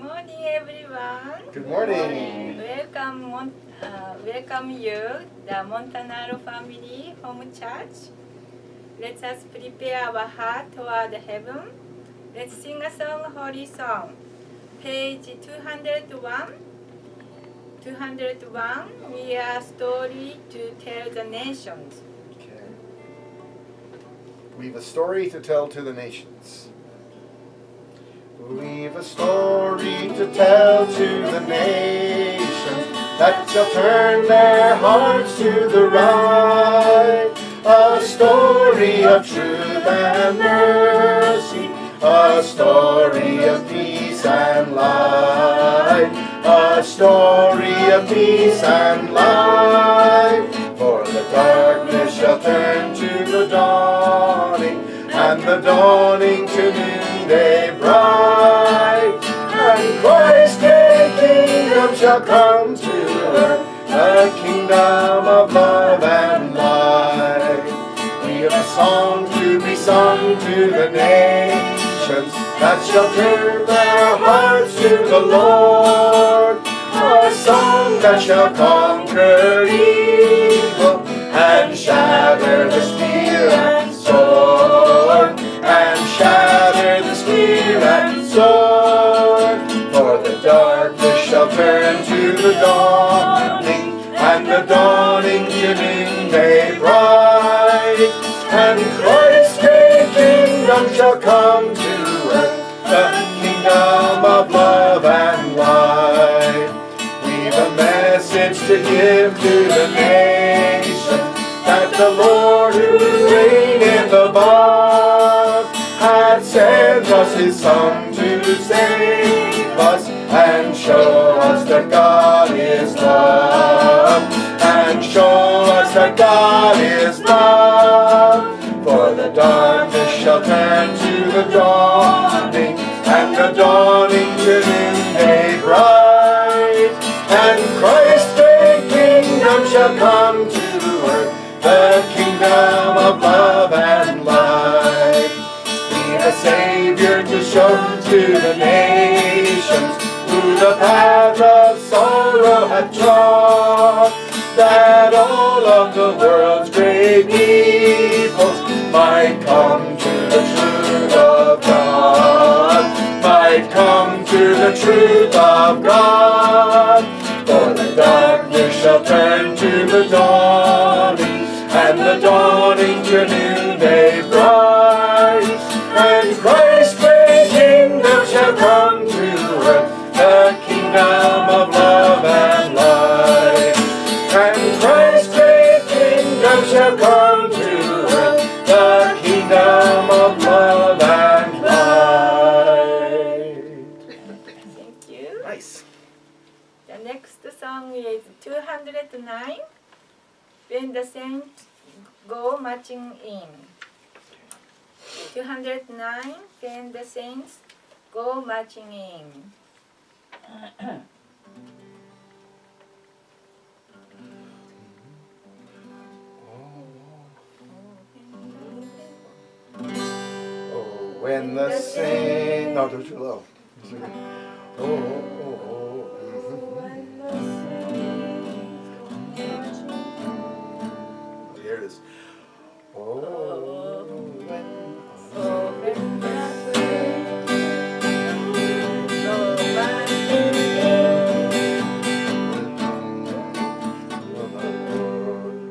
morning, everyone. Good morning. Welcome you, the Montanaro family home church. Let us prepare our heart toward heaven. Let's sing a song, holy song. Page 201. 201. We are story to tell the nations. Okay. We've a story to tell to the nations. We've a story to tell to the nations that shall turn their hearts to the right. A story of truth and mercy, a story of peace and light, a story of peace and light. For the darkness shall turn to the dawning, and the dawning to noonday bright. And Christ's great kingdom shall come to earth, a kingdom of love and light. We have a song to be sung to the nations that shall turn their hearts to the Lord. A song that shall conquer evil and shatter the spear and sword, and shatter the spear and sword. For the darkness shall turn to the dawning, and the dawning to noonday bright. And Christ's great kingdom shall come to earth, the kingdom of love and light. We've a message to give to the nations, that the Lord who reigneth above hath sent us his Son to save us and show us that God is love, and show us that God is love. For the darkness shall turn to the dawning, and the dawning to noonday bright. And Christ's great kingdom shall come to earth, the kingdom of love and light. We've a Savior to show to the nations, who the path of sorrow hath trod, that all of the world's great evils might come to the truth of God, might come to the truth of God. For the darkness shall turn to the dawning, and the dawning to noonday bright. And Christ's great kingdom shall come to earth, the kingdom of love and light. And Christ's great kingdom shall come to earth, the kingdom of love and light. Thank you. Nice. The next song is 209. When the saints go marching in. 209. When the saints go marching in. Oh, when the saints... No, do it too low. Oh, oh, oh, oh. Here it is. Oh, when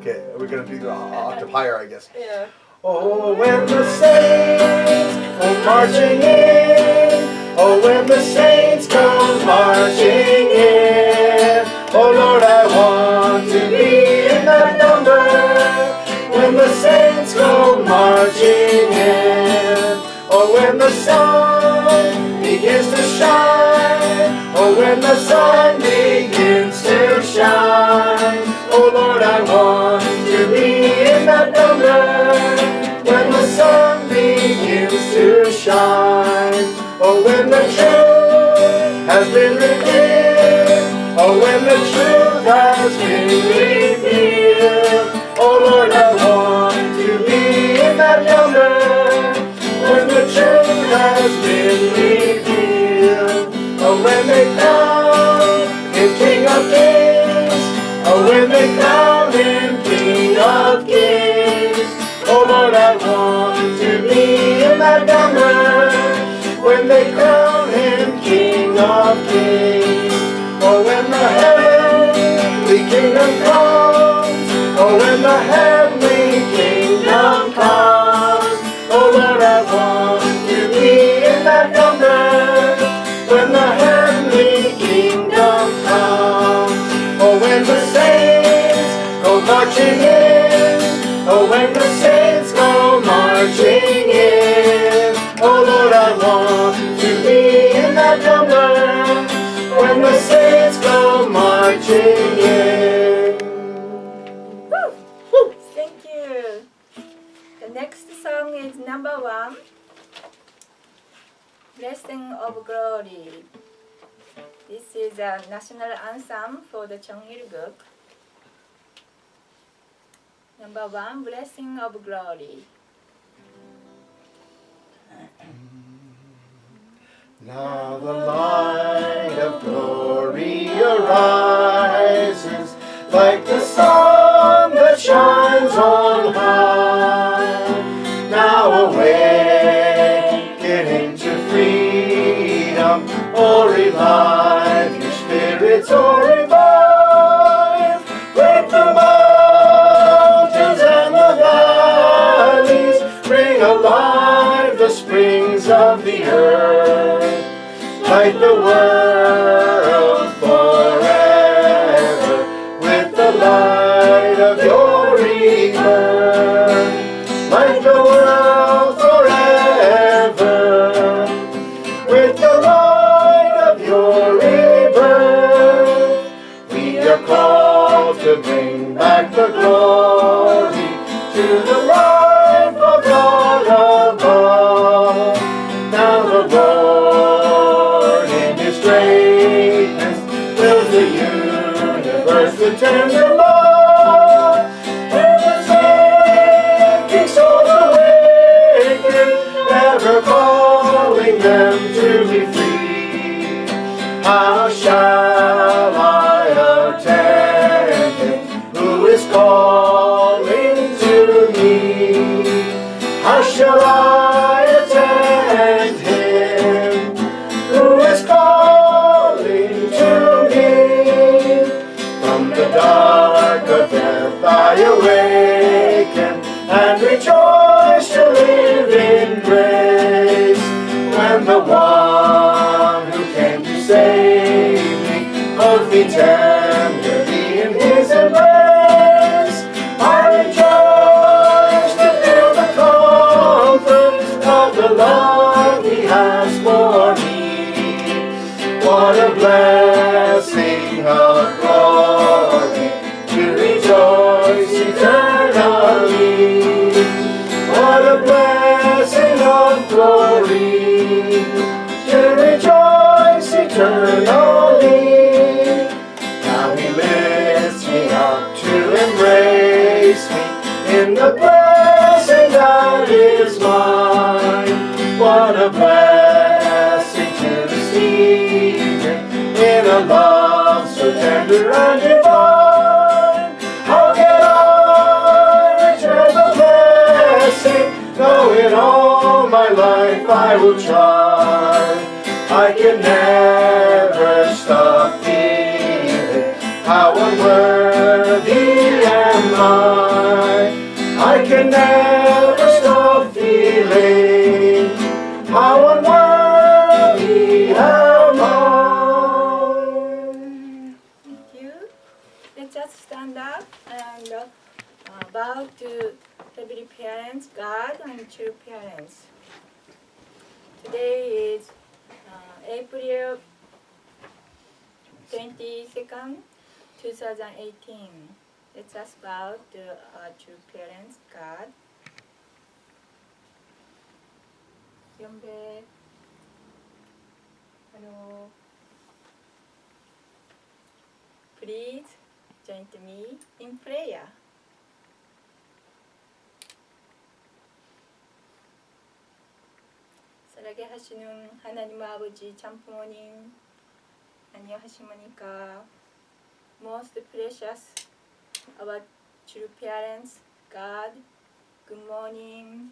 Okay, we're going to do the octave higher, I guess. Yeah. Oh, when the saints go marching in, oh, when the saints come marching in, oh, Lord, I want to be in that number. When the saints go marching in, oh, when the sun begins to shine, oh, when the sun begins to shine, oh, Lord, I want to be in that number. When the sun begins to shine, oh, when the truth has been revealed, oh, when the truth has been revealed, oh, Lord, I want to be in that number. When the truth has been revealed, oh, when of Kings. Oh, when they crown him King of Kings. Oh Lord, I want to be in that number when they crown him King of Kings. Oh, when the heavenly kingdom comes. Oh, when the heavenly kingdom comes. Oh Lord, I want to be in that number when the heavenly kingdom comes. Oh, when the saints go marching in. Oh, when the saints go marching in. Oh Lord, I want to be in that number when the saints go marching in. Woo! Thank you. The next song is number 1, Blessing of Glory. This is a national anthem for the Cheongilguk. Number 1, Blessing of Glory. Now the light of glory arises like the sun that shines on high. Now awakening to freedom, oh revive your spirits, oh revive. Break the mountains and the valleys, bring alive the springs of the earth. Light the world forever with the light of your rebirth. Light the world forever with the light of your rebirth. We are called to bring back the glory to the life of God above. Now the Lord in his greatness fills the universe with tender love. And the sinking souls awaken, ever calling them to be free. How shall I attend him who is calling to me? How shall I attend him who is calling to me? From the dark of death I awaken and rejoice to live in grace. When the one who came to save me holds me tenderly in his embrace, I rejoice to feel the comfort of the love he has for me. What a blessing of glory to rejoice eternally. What a blessing of glory to rejoice eternally. Now he lifts me up to embrace me in the blessing that is mine. What a blessing to receive him in a love so tender and divine. How can I return the blessing, though in all my life I will try? I can never stop feeling how unworthy am I. I can never stop feeling how unworthy am I. Thank you. Let's just stand up and bow to Heavenly Parents, God and true parents. Today is April 22nd, 2018. Let's just bow to our true parents, God. 연배. Hello. Please join me in prayer. 살게 하시는 하나님 아버지 참 부모님 안녕하십니까. most precious, our true parents, God. Good morning.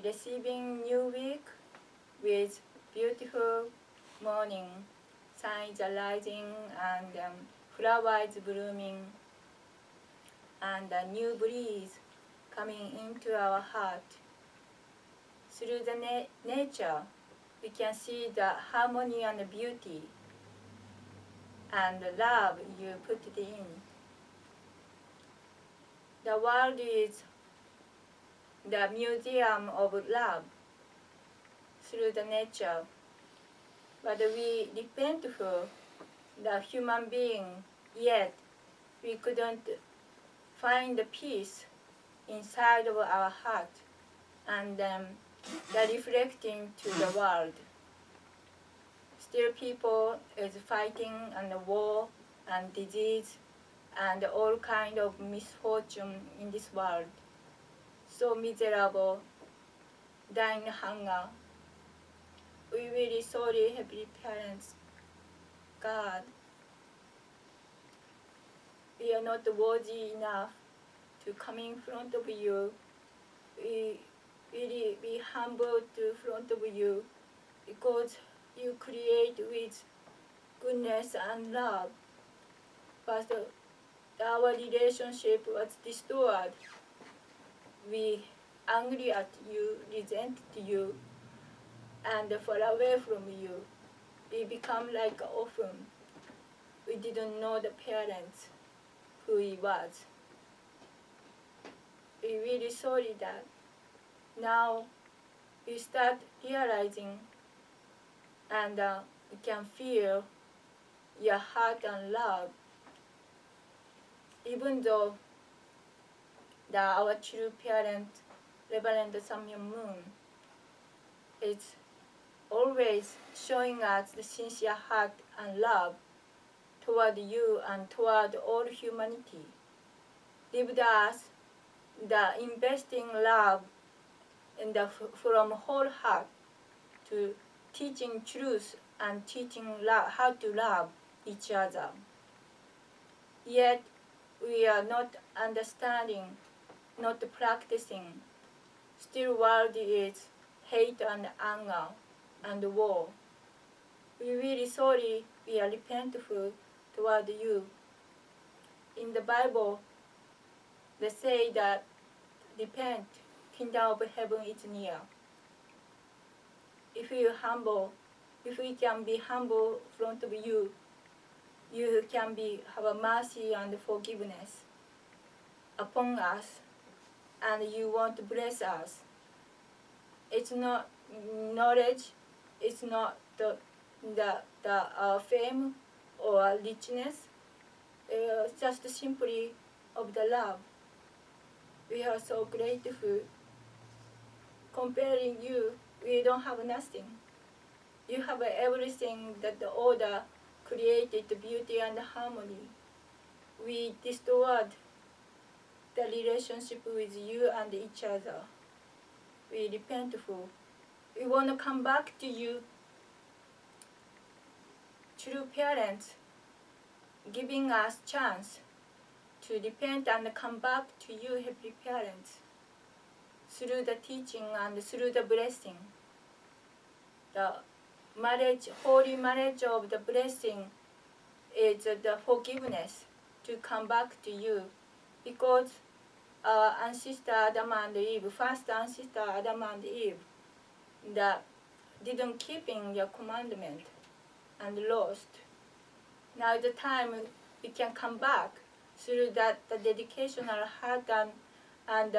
Receiving new week with beautiful morning, sun is rising and flowers blooming, and a new breeze coming into our heart. Through the nature, we can see the harmony and the beauty and the love you put it in. The world is the museum of love through the nature, but we repent for the human being, yet we couldn't find the peace inside of our heart and the reflecting to the world. Still people is fighting and war and disease and all kind of misfortune in this world. So miserable, dying hunger. We really sorry, Heavenly Parents, God. We are not worthy enough to come in front of you. We really be humble to front of you because you create with goodness and love. But our relationship was destroyed. We angry at you, resent you, and far away from you. We become like an orphan. We didn't know the parents who he was. We really sorry that now we start realizing and we can feel your heart and love. Even though our true parent, Reverend Samyun Moon, is always showing us the sincere heart and love toward you and toward all humanity. Lived us the investing love in from whole heart to teaching truth and teaching how to love each other. Yet we are not understanding, not practicing. Still world is hate and anger and war. We really sorry, we are repentful toward you. In the Bible, they say that repent, kingdom of heaven is near. If you humble, if we can be humble in front of you, you can have a mercy and forgiveness upon us, and you want to bless us. It's not knowledge, it's not the fame or richness, just simply of the love. We are so grateful. Comparing you, we don't have nothing. You have everything that the order created, the beauty and the harmony. We destroyed the relationship with you and each other. We repentful. We want to come back to you, true parents, giving us chance to repent and come back to you, happy parents, through the teaching and through the blessing. The marriage, holy marriage of the blessing is the forgiveness to come back to you, because our ancestor Adam and Eve, first ancestor Adam and Eve, that didn't keep in their commandment and lost. Now the time we can come back through that the dedicational heart and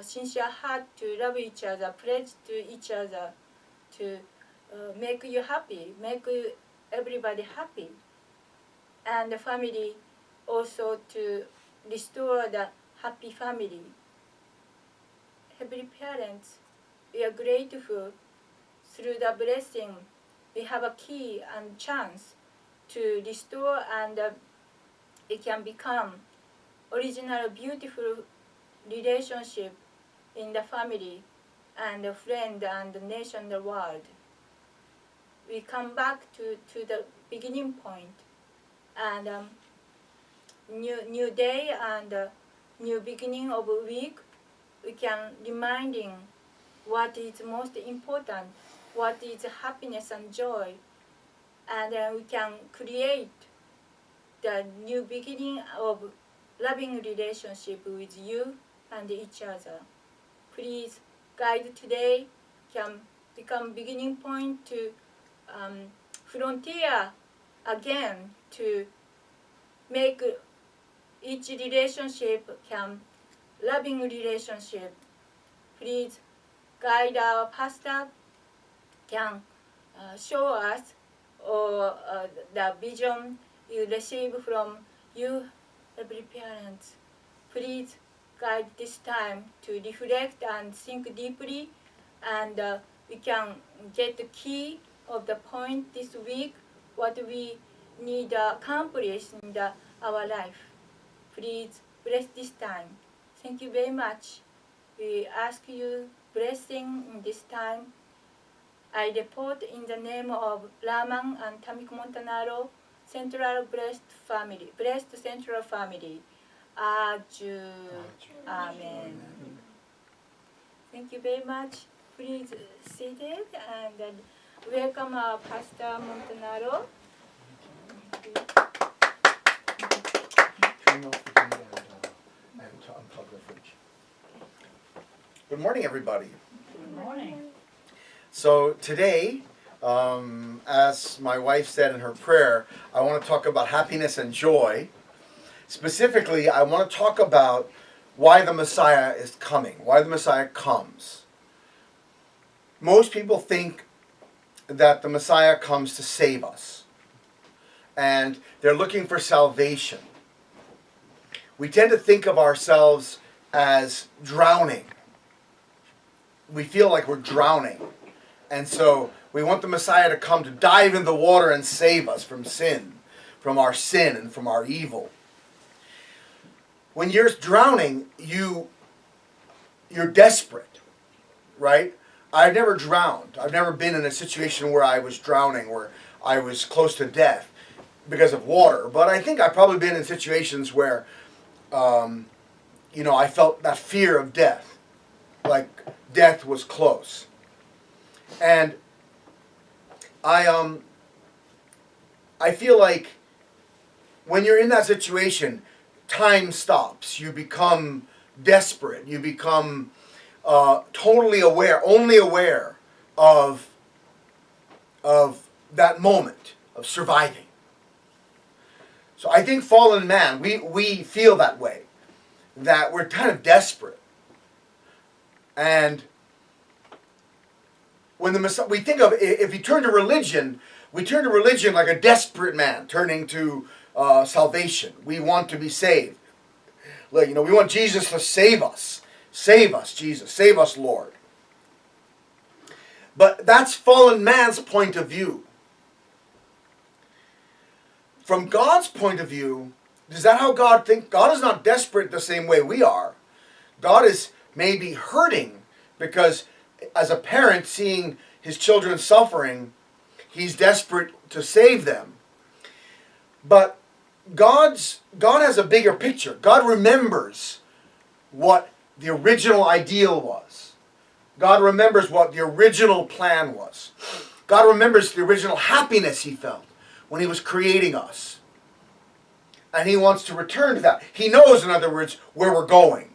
sincere heart to love each other, pledge to each other, to make you happy, make everybody happy, and the family also to restore the happy family. Heavenly Parents, we are grateful. Through the blessing, we have a key and chance to restore, and it can become original beautiful relationship in the family and the friend and the nation, the world. We come back to the beginning point. and new day and new beginning of a week, we can reminding what is most important, what is happiness and joy, and we can create the new beginning of loving relationship with you and each other. Please guide today can become beginning point to frontier again to make each relationship can loving relationship. Please guide our pastor can show us or the vision you receive from you, every parent. Please guide this time to reflect and think deeply, and we can get the key of the point this week, what we need to accomplish in our life. Please bless this time. Thank you very much. We ask you blessing in this time. I report in the name of Raman and Tamiko Montanaro, Central Blessed Central Family. Aju. Amen. Thank you very much. Please sit and welcome our Pastor Montanaro. Turn off the heat and to unplug the fridge. Good morning, everybody. Good morning. So today, as my wife said in her prayer, I want to talk about happiness and joy. Specifically, I want to talk about why the Messiah is coming, why the Messiah comes. Most people think that the Messiah comes to save us, and they're looking for salvation. We tend to think of ourselves as drowning. We feel like we're drowning. And so we want the Messiah to come to dive in the water and save us from sin, from our sin and from our evil. When you're drowning, you're desperate, right? I've never drowned. I've never been in a situation where I was drowning, where I was close to death because of water. But I think I've probably been in situations where, I felt that fear of death, like death was close. And I feel like when you're in that situation, time stops. You become desperate. You become totally aware, only aware of that moment of surviving. So I think fallen man, we feel that way, that we're kind of desperate. And when we think of, if you turn to religion, we turn to religion like a desperate man turning to salvation. We want to be saved. Like, we want Jesus to save us. Save us, Jesus. Save us, Lord. But that's fallen man's point of view. From God's point of view, is that how God thinks? God is not desperate the same way we are. God is maybe hurting because as a parent seeing his children suffering, he's desperate to save them. But God has a bigger picture. God remembers what the original ideal was. God remembers what the original plan was. God remembers the original happiness he felt when he was creating us. And he wants to return to that. He knows, in other words, where we're going.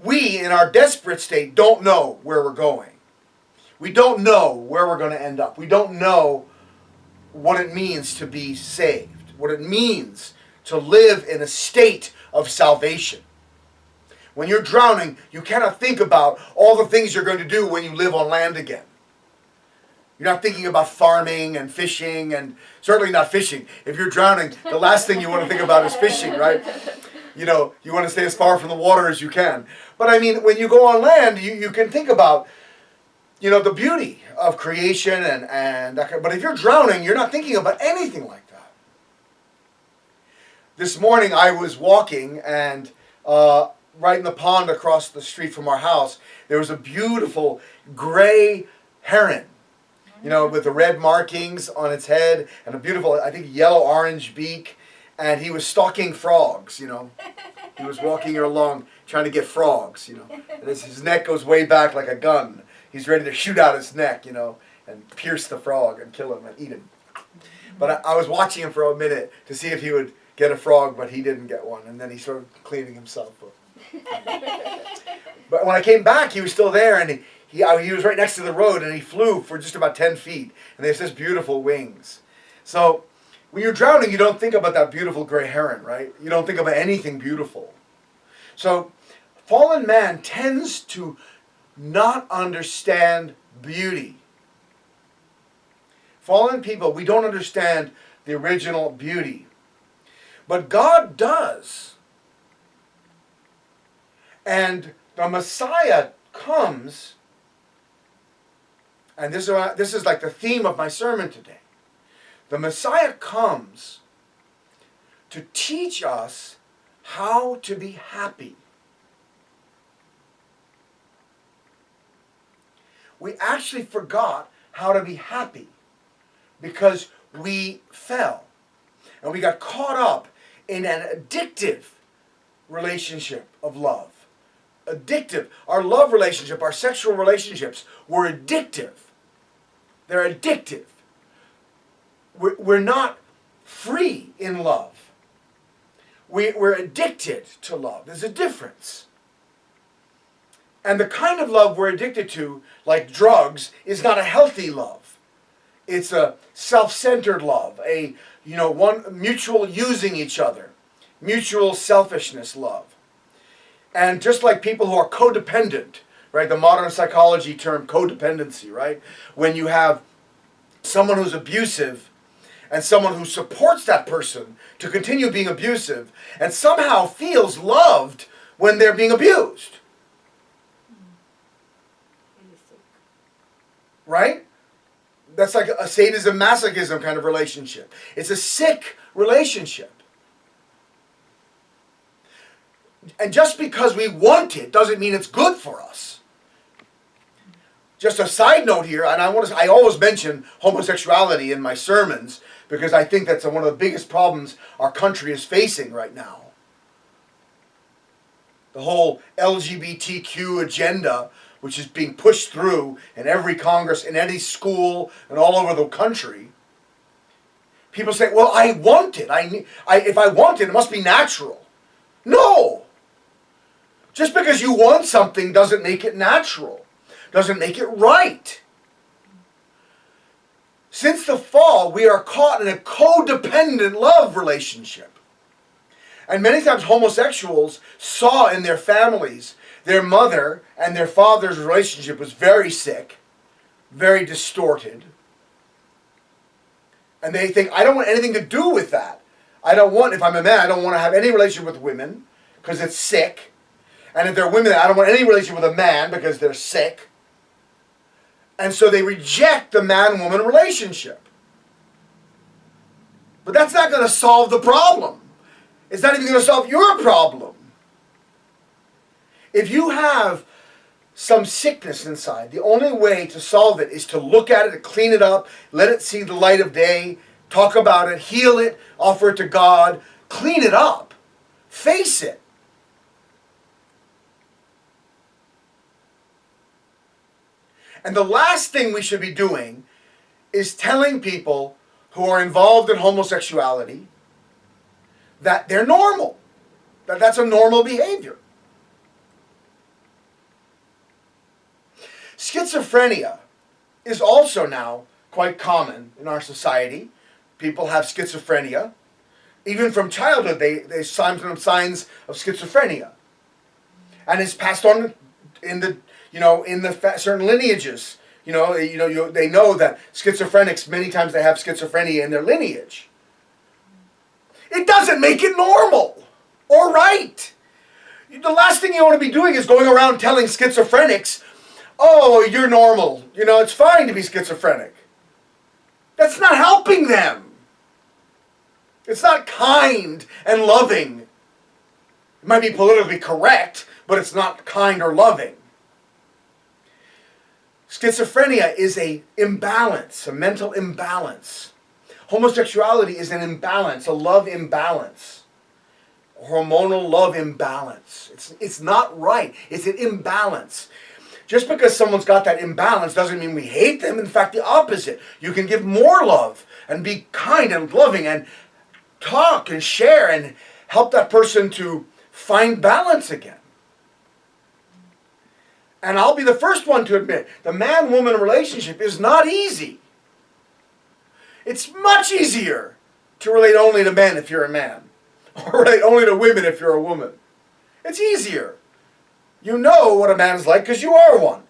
We, in our desperate state, don't know where we're going. We don't know where we're going to end up. We don't know what it means to be saved, what it means to live in a state of salvation. When you're drowning, you cannot think about all the things you're going to do when you live on land again. You're not thinking about farming and fishing, and certainly not fishing. If you're drowning, the last thing you want to think about is fishing, right? You want to stay as far from the water as you can. But I mean, when you go on land, you can think about, the beauty of creation and that kind of, but if you're drowning, you're not thinking about anything like that. This morning I was walking, and right in the pond across the street from our house, there was a beautiful gray heron. you know, with the red markings on its head and a beautiful, I think, yellow-orange beak. And he was stalking frogs, you know. He was walking along trying to get frogs, you know. And his neck goes way back like a gun. He's ready to shoot out his neck, you know, and pierce the frog and kill him and eat him. But I was watching him for a minute to see if he would get a frog, but he didn't get one. And then he started cleaning himself up. But when I came back, he was still there, and he was right next to the road, and he flew for just about 10 feet. And they have such beautiful wings. So when you're drowning, you don't think about that beautiful gray heron, right? You don't think about anything beautiful. So fallen man tends to not understand beauty. Fallen people, we don't understand the original beauty. But God does. And the Messiah comes, and this is like the theme of my sermon today. The Messiah comes to teach us how to be happy. We actually forgot how to be happy because we fell and we got caught up in an addictive relationship of love. Addictive. Our love relationship, our sexual relationships were addictive. They're addictive. We're not free in love. We're addicted to love. There's a difference. And the kind of love we're addicted to, like drugs, is not a healthy love. It's a self-centered love, one mutual using each other, mutual selfishness love. And just like people who are codependent, right? The modern psychology term codependency, right? When you have someone who's abusive and someone who supports that person to continue being abusive and somehow feels loved when they're being abused. Right? That's like a sadism, masochism kind of relationship. It's a sick relationship. And just because we want it doesn't mean it's good for us. Just a side note here, and I always mention homosexuality in my sermons because I think that's one of the biggest problems our country is facing right now. The whole LGBTQ agenda, which is being pushed through in every Congress, in any school, and all over the country. People say, well, I want it. If I want it, it must be natural. No! Just because you want something doesn't make it natural. Doesn't make it right. Since the fall, we are caught in a codependent love relationship. And many times homosexuals saw in their families their mother and their father's relationship was very sick, very distorted. And they think, I don't want anything to do with that. If I'm a man, I don't want to have any relationship with women because it's sick. And if they're women, I don't want any relationship with a man because they're sick. And so they reject the man-woman relationship. But that's not going to solve the problem. It's not even going to solve your problem. If you have some sickness inside, the only way to solve it is to look at it, to clean it up, let it see the light of day, talk about it, heal it, offer it to God, clean it up, face it. And the last thing we should be doing is telling people who are involved in homosexuality that they're normal, that that's a normal behavior. Schizophrenia is also now quite common in our society. People have schizophrenia. Even from childhood, they sometimes signs of schizophrenia. And it's passed on in the certain lineages. They know that schizophrenics, many times they have schizophrenia in their lineage. It doesn't make it normal or right. The last thing you want to be doing is going around telling schizophrenics, oh, you're normal. It's fine to be schizophrenic. That's not helping them. It's not kind and loving. It might be politically correct, but it's not kind or loving. Schizophrenia is a imbalance, a mental imbalance. Homosexuality is an imbalance, a love imbalance. Hormonal love imbalance. It's not right. It's an imbalance. Just because someone's got that imbalance doesn't mean we hate them. In fact, the opposite. You can give more love and be kind and loving and talk and share and help that person to find balance again. And I'll be the first one to admit, the man-woman relationship is not easy. It's much easier to relate only to men if you're a man, or relate only to women if you're a woman. It's easier. You know what a man's like because you are one.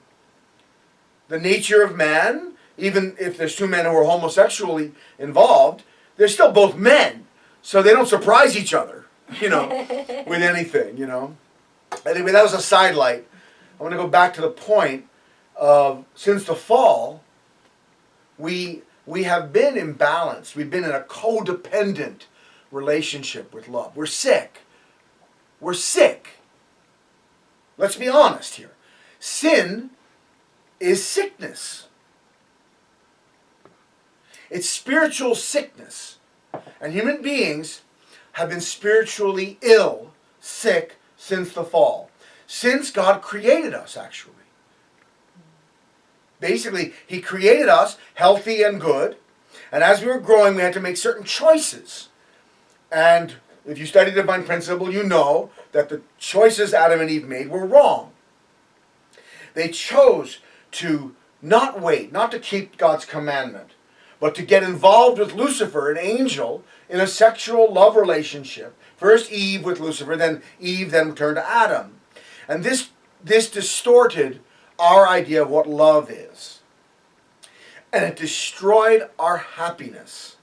The nature of man, even if there's two men who are homosexually involved, they're still both men. So they don't surprise each other, with anything, Anyway, that was a sidelight. I want to go back to the point of, since the fall, we have been imbalanced. We've been in a codependent relationship with love. We're sick. We're sick. Let's be honest here. Sin is sickness. It's spiritual sickness. And human beings have been spiritually ill, sick, since the fall. Since God created us, actually. Basically, He created us healthy and good. And as we were growing, we had to make certain choices. And if you study divine principle, you know that the choices Adam and Eve made were wrong. They chose to not wait, not to keep God's commandment, but to get involved with Lucifer, an angel, in a sexual love relationship. First Eve with Lucifer, then Eve, then turned to Adam. And this distorted our idea of what love is. And it destroyed our happiness.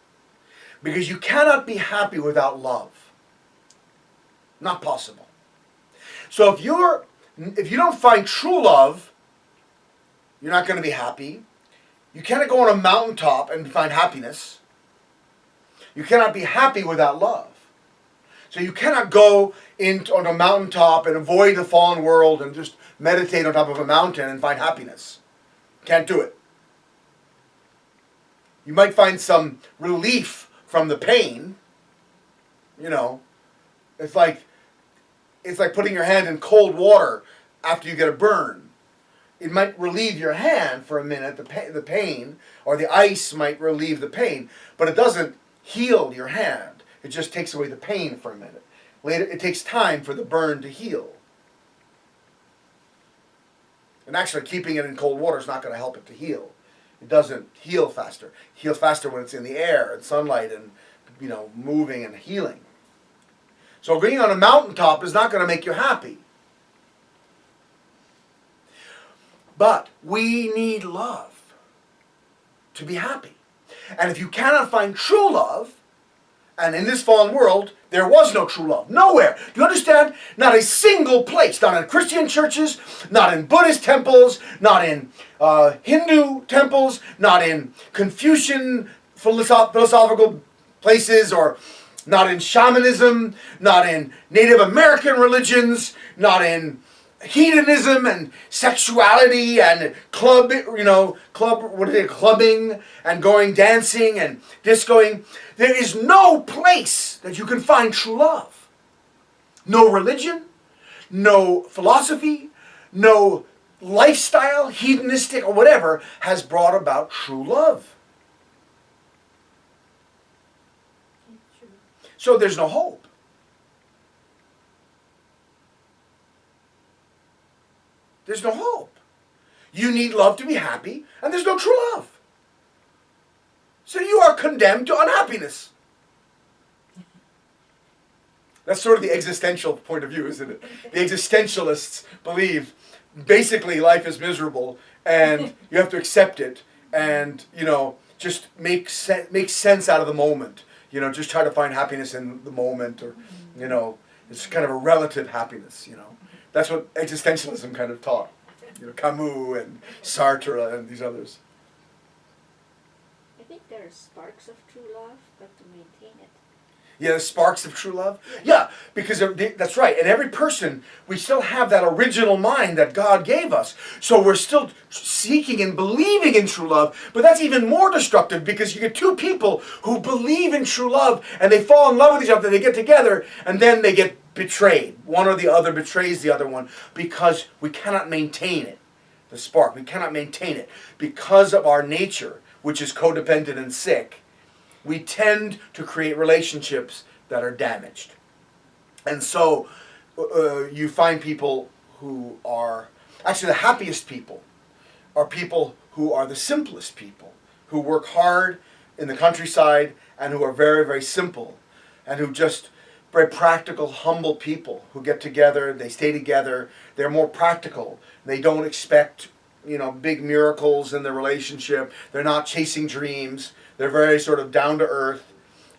Because you cannot be happy without love. Not possible. So if you don't find true love, you're not going to be happy. You cannot go on a mountaintop and find happiness. You cannot be happy without love. So you cannot go on a mountaintop and avoid the fallen world and just meditate on top of a mountain and find happiness. Can't do it. You might find some relief from the pain. It's like putting your hand in cold water after you get a burn. It might relieve your hand for a minute, the pain, or the ice might relieve the pain, but it doesn't heal your hand. It just takes away the pain for a minute. Later, it takes time for the burn to heal. And actually, keeping it in cold water is not going to help it to heal. It doesn't heal faster. It heals faster when it's in the air and sunlight and, moving and healing. So being on a mountaintop is not going to make you happy. But we need love to be happy. And if you cannot find true love, and in this fallen world, there was no true love. Nowhere. Do you understand? Not a single place. Not in Christian churches, not in Buddhist temples, not in Hindu temples, not in Confucian philosophical places, or not in shamanism, not in Native American religions, not in hedonism and sexuality and clubbing and going dancing and discoing. There is no place that you can find true love. No religion, no philosophy, no lifestyle, hedonistic or whatever, has brought about true love. So there's no hope. There's no hope. You need love to be happy, and there's no true love. So you are condemned to unhappiness. That's sort of the existential point of view, isn't it? The existentialists believe basically life is miserable, and you have to accept it, and just make sense out of the moment. Just try to find happiness in the moment, or it's kind of a relative happiness. That's what existentialism kind of taught. Camus and Sartre and these others. I think there are sparks of true love, but to maintain it. Yeah, the sparks of true love. Yeah, because that's right. And every person, we still have that original mind that God gave us. So we're still seeking and believing in true love. But that's even more destructive because you get two people who believe in true love and they fall in love with each other. They get together and then they get betrayed. One or the other betrays the other one because we cannot maintain it. The spark. We cannot maintain it because of our nature, which is codependent and sick. We tend to create relationships that are damaged. And so you find people who are, actually the happiest people are people who are the simplest people, who work hard in the countryside and who are very, very simple and who just very practical, humble people who get together, they stay together, they're more practical. They don't expect, big miracles in their relationship. They're not chasing dreams. They're very sort of down to earth.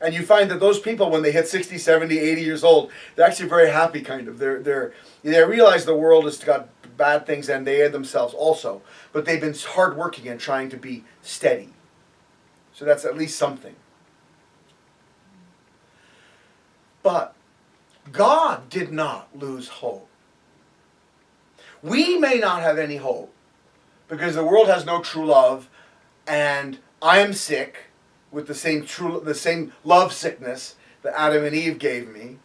And you find that those people, when they hit 60, 70, 80 years old, they're actually very happy, kind of. They realize the world has got bad things and they themselves also. But they've been hardworking and trying to be steady. So that's at least something. But God did not lose hope. We may not have any hope because the world has no true love and I am sick with the same love sickness that Adam and Eve gave me.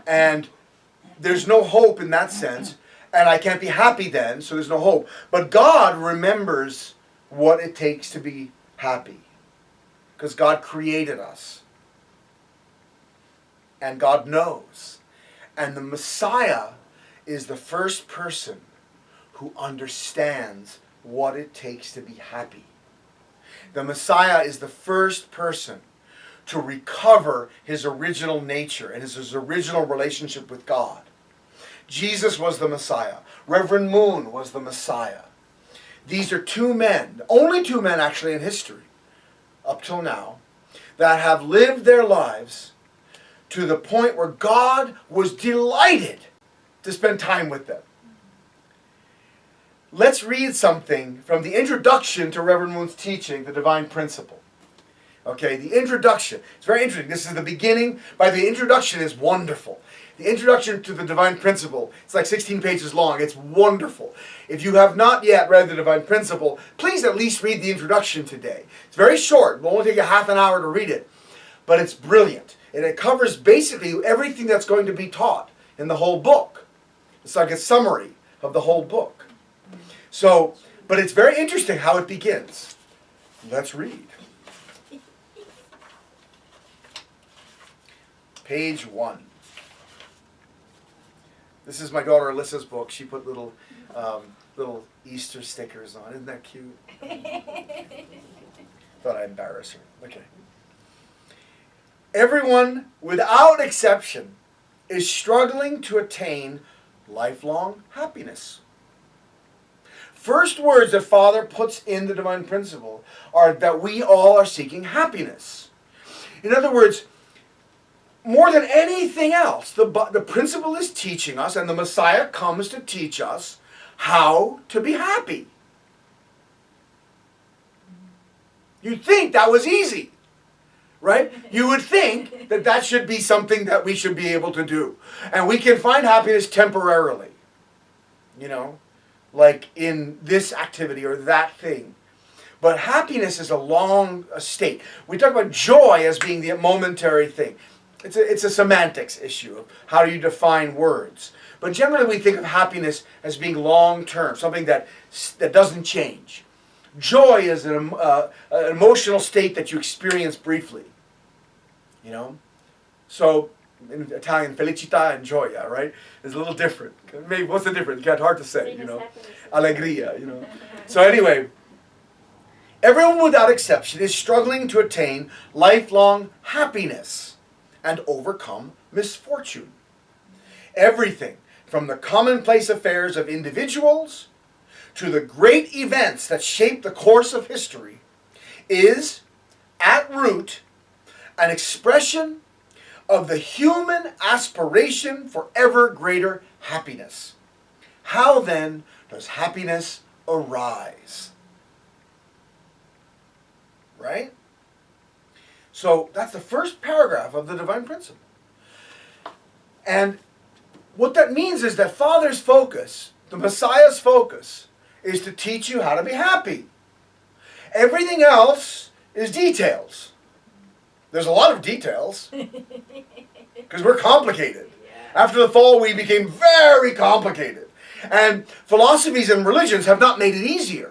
And there's no hope in that sense. And I can't be happy then, so there's no hope. But God remembers what it takes to be happy. Because God created us. And God knows. And the Messiah is the first person who understands what it takes to be happy. The Messiah is the first person to recover his original nature and his original relationship with God. Jesus was the Messiah. Reverend Moon was the Messiah. These are two men, only two men actually in history, up till now, that have lived their lives to the point where God was delighted to spend time with them. Let's read something from the introduction to Reverend Moon's teaching, The Divine Principle. Okay, the introduction. It's very interesting. This is the beginning. By the introduction is wonderful. The introduction to The Divine Principle, it's like 16 pages long. It's wonderful. If you have not yet read The Divine Principle, please at least read the introduction today. It's very short. It will only take you half an hour to read it. But it's brilliant. And it covers basically everything that's going to be taught in the whole book. It's like a summary of the whole book. So, but it's very interesting how it begins. Let's read. Page 1. This is my daughter Alyssa's book. She put little Easter stickers on. Isn't that cute? Thought I'd embarrass her. Okay. Everyone, without exception, is struggling to attain lifelong happiness. First words that Father puts in the Divine Principle are that we all are seeking happiness. In other words, more than anything else, the principle is teaching us, and the Messiah comes to teach us how to be happy. You'd think that was easy, right? You would think that that should be something that we should be able to do. And we can find happiness temporarily, like in this activity or that thing. But happiness is a long state. We talk about joy as being the momentary thing. It's a semantics issue of how do you define words. But generally we think of happiness as being long-term, something that doesn't change. Joy is an emotional state that you experience briefly. So in Italian, felicità and gioia, right? Is a little different. Maybe what's the difference? It's hard to say, Allegria, So anyway, everyone without exception is struggling to attain lifelong happiness and overcome misfortune. Everything from the commonplace affairs of individuals to the great events that shape the course of history is, at root, an expression of the human aspiration for ever greater happiness. How then does happiness arise? Right? So that's the first paragraph of the divine principle. And what that means is that Father's focus, the Messiah's focus, is to teach you how to be happy. Everything else is details. There's a lot of details because we're complicated. After the fall, we became very complicated. And philosophies and religions have not made it easier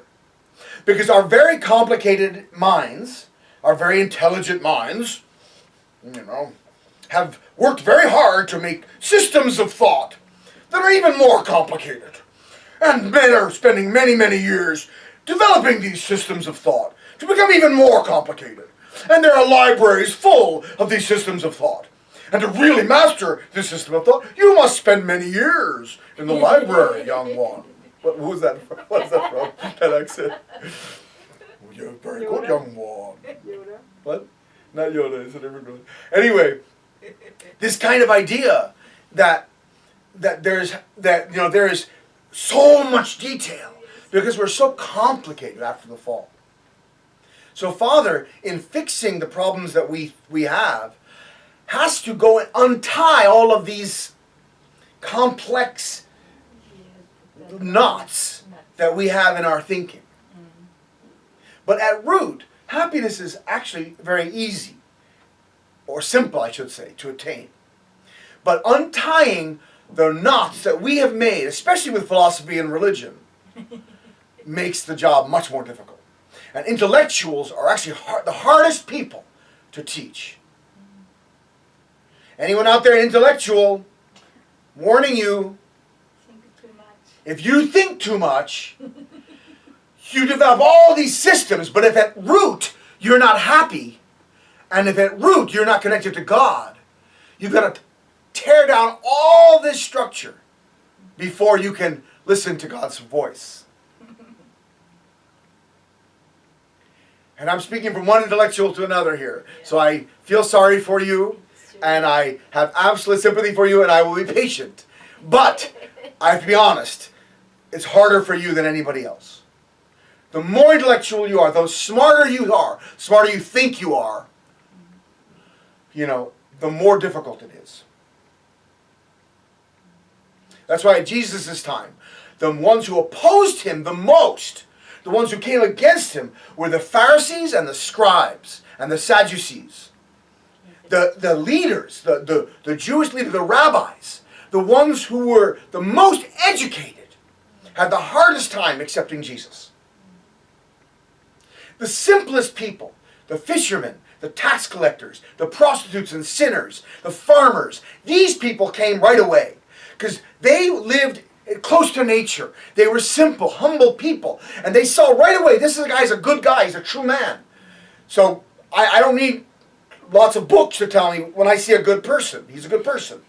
because our very complicated minds, our very intelligent minds, have worked very hard to make systems of thought that are even more complicated. And men are spending many, many years developing these systems of thought to become even more complicated. And there are libraries full of these systems of thought. And to really master this system of thought, you must spend many years in the library, young one. What was that from? What's that from? That accent? Oh, you're very good, young one. Yoda. What? Not Yoda, it's a different one. Anyway, this kind of idea that there is so much detail because we're so complicated after the fall. So Father, in fixing the problems that we have, has to go and untie all of these complex knots that we have in our thinking. But at root, happiness is actually very easy, or simple, I should say, to attain. But untying the knots that we have made, especially with philosophy and religion, makes the job much more difficult. And intellectuals are actually the hardest people to teach. Anyone out there intellectual, warning you, if you think too much, you develop all these systems, but if at root you're not happy, and if at root you're not connected to God, you've got to tear down all this structure before you can listen to God's voice. And I'm speaking from one intellectual to another here. So I feel sorry for you, and I have absolute sympathy for you, and I will be patient. But I have to be honest, it's harder for you than anybody else. The more intellectual you are, the smarter you think you are, the more difficult it is. That's why at Jesus' time, the ones who opposed him the most, the ones who came against him, were the Pharisees and the scribes and the Sadducees. The leaders, the Jewish leaders, the rabbis, the ones who were the most educated, had the hardest time accepting Jesus. The simplest people, the fishermen, the tax collectors, the prostitutes and sinners, the farmers, these people came right away because they lived close to nature. They were simple, humble people. And they saw right away, this guy's a good guy, he's a true man. So I don't need lots of books to tell me when I see a good person. He's a good person.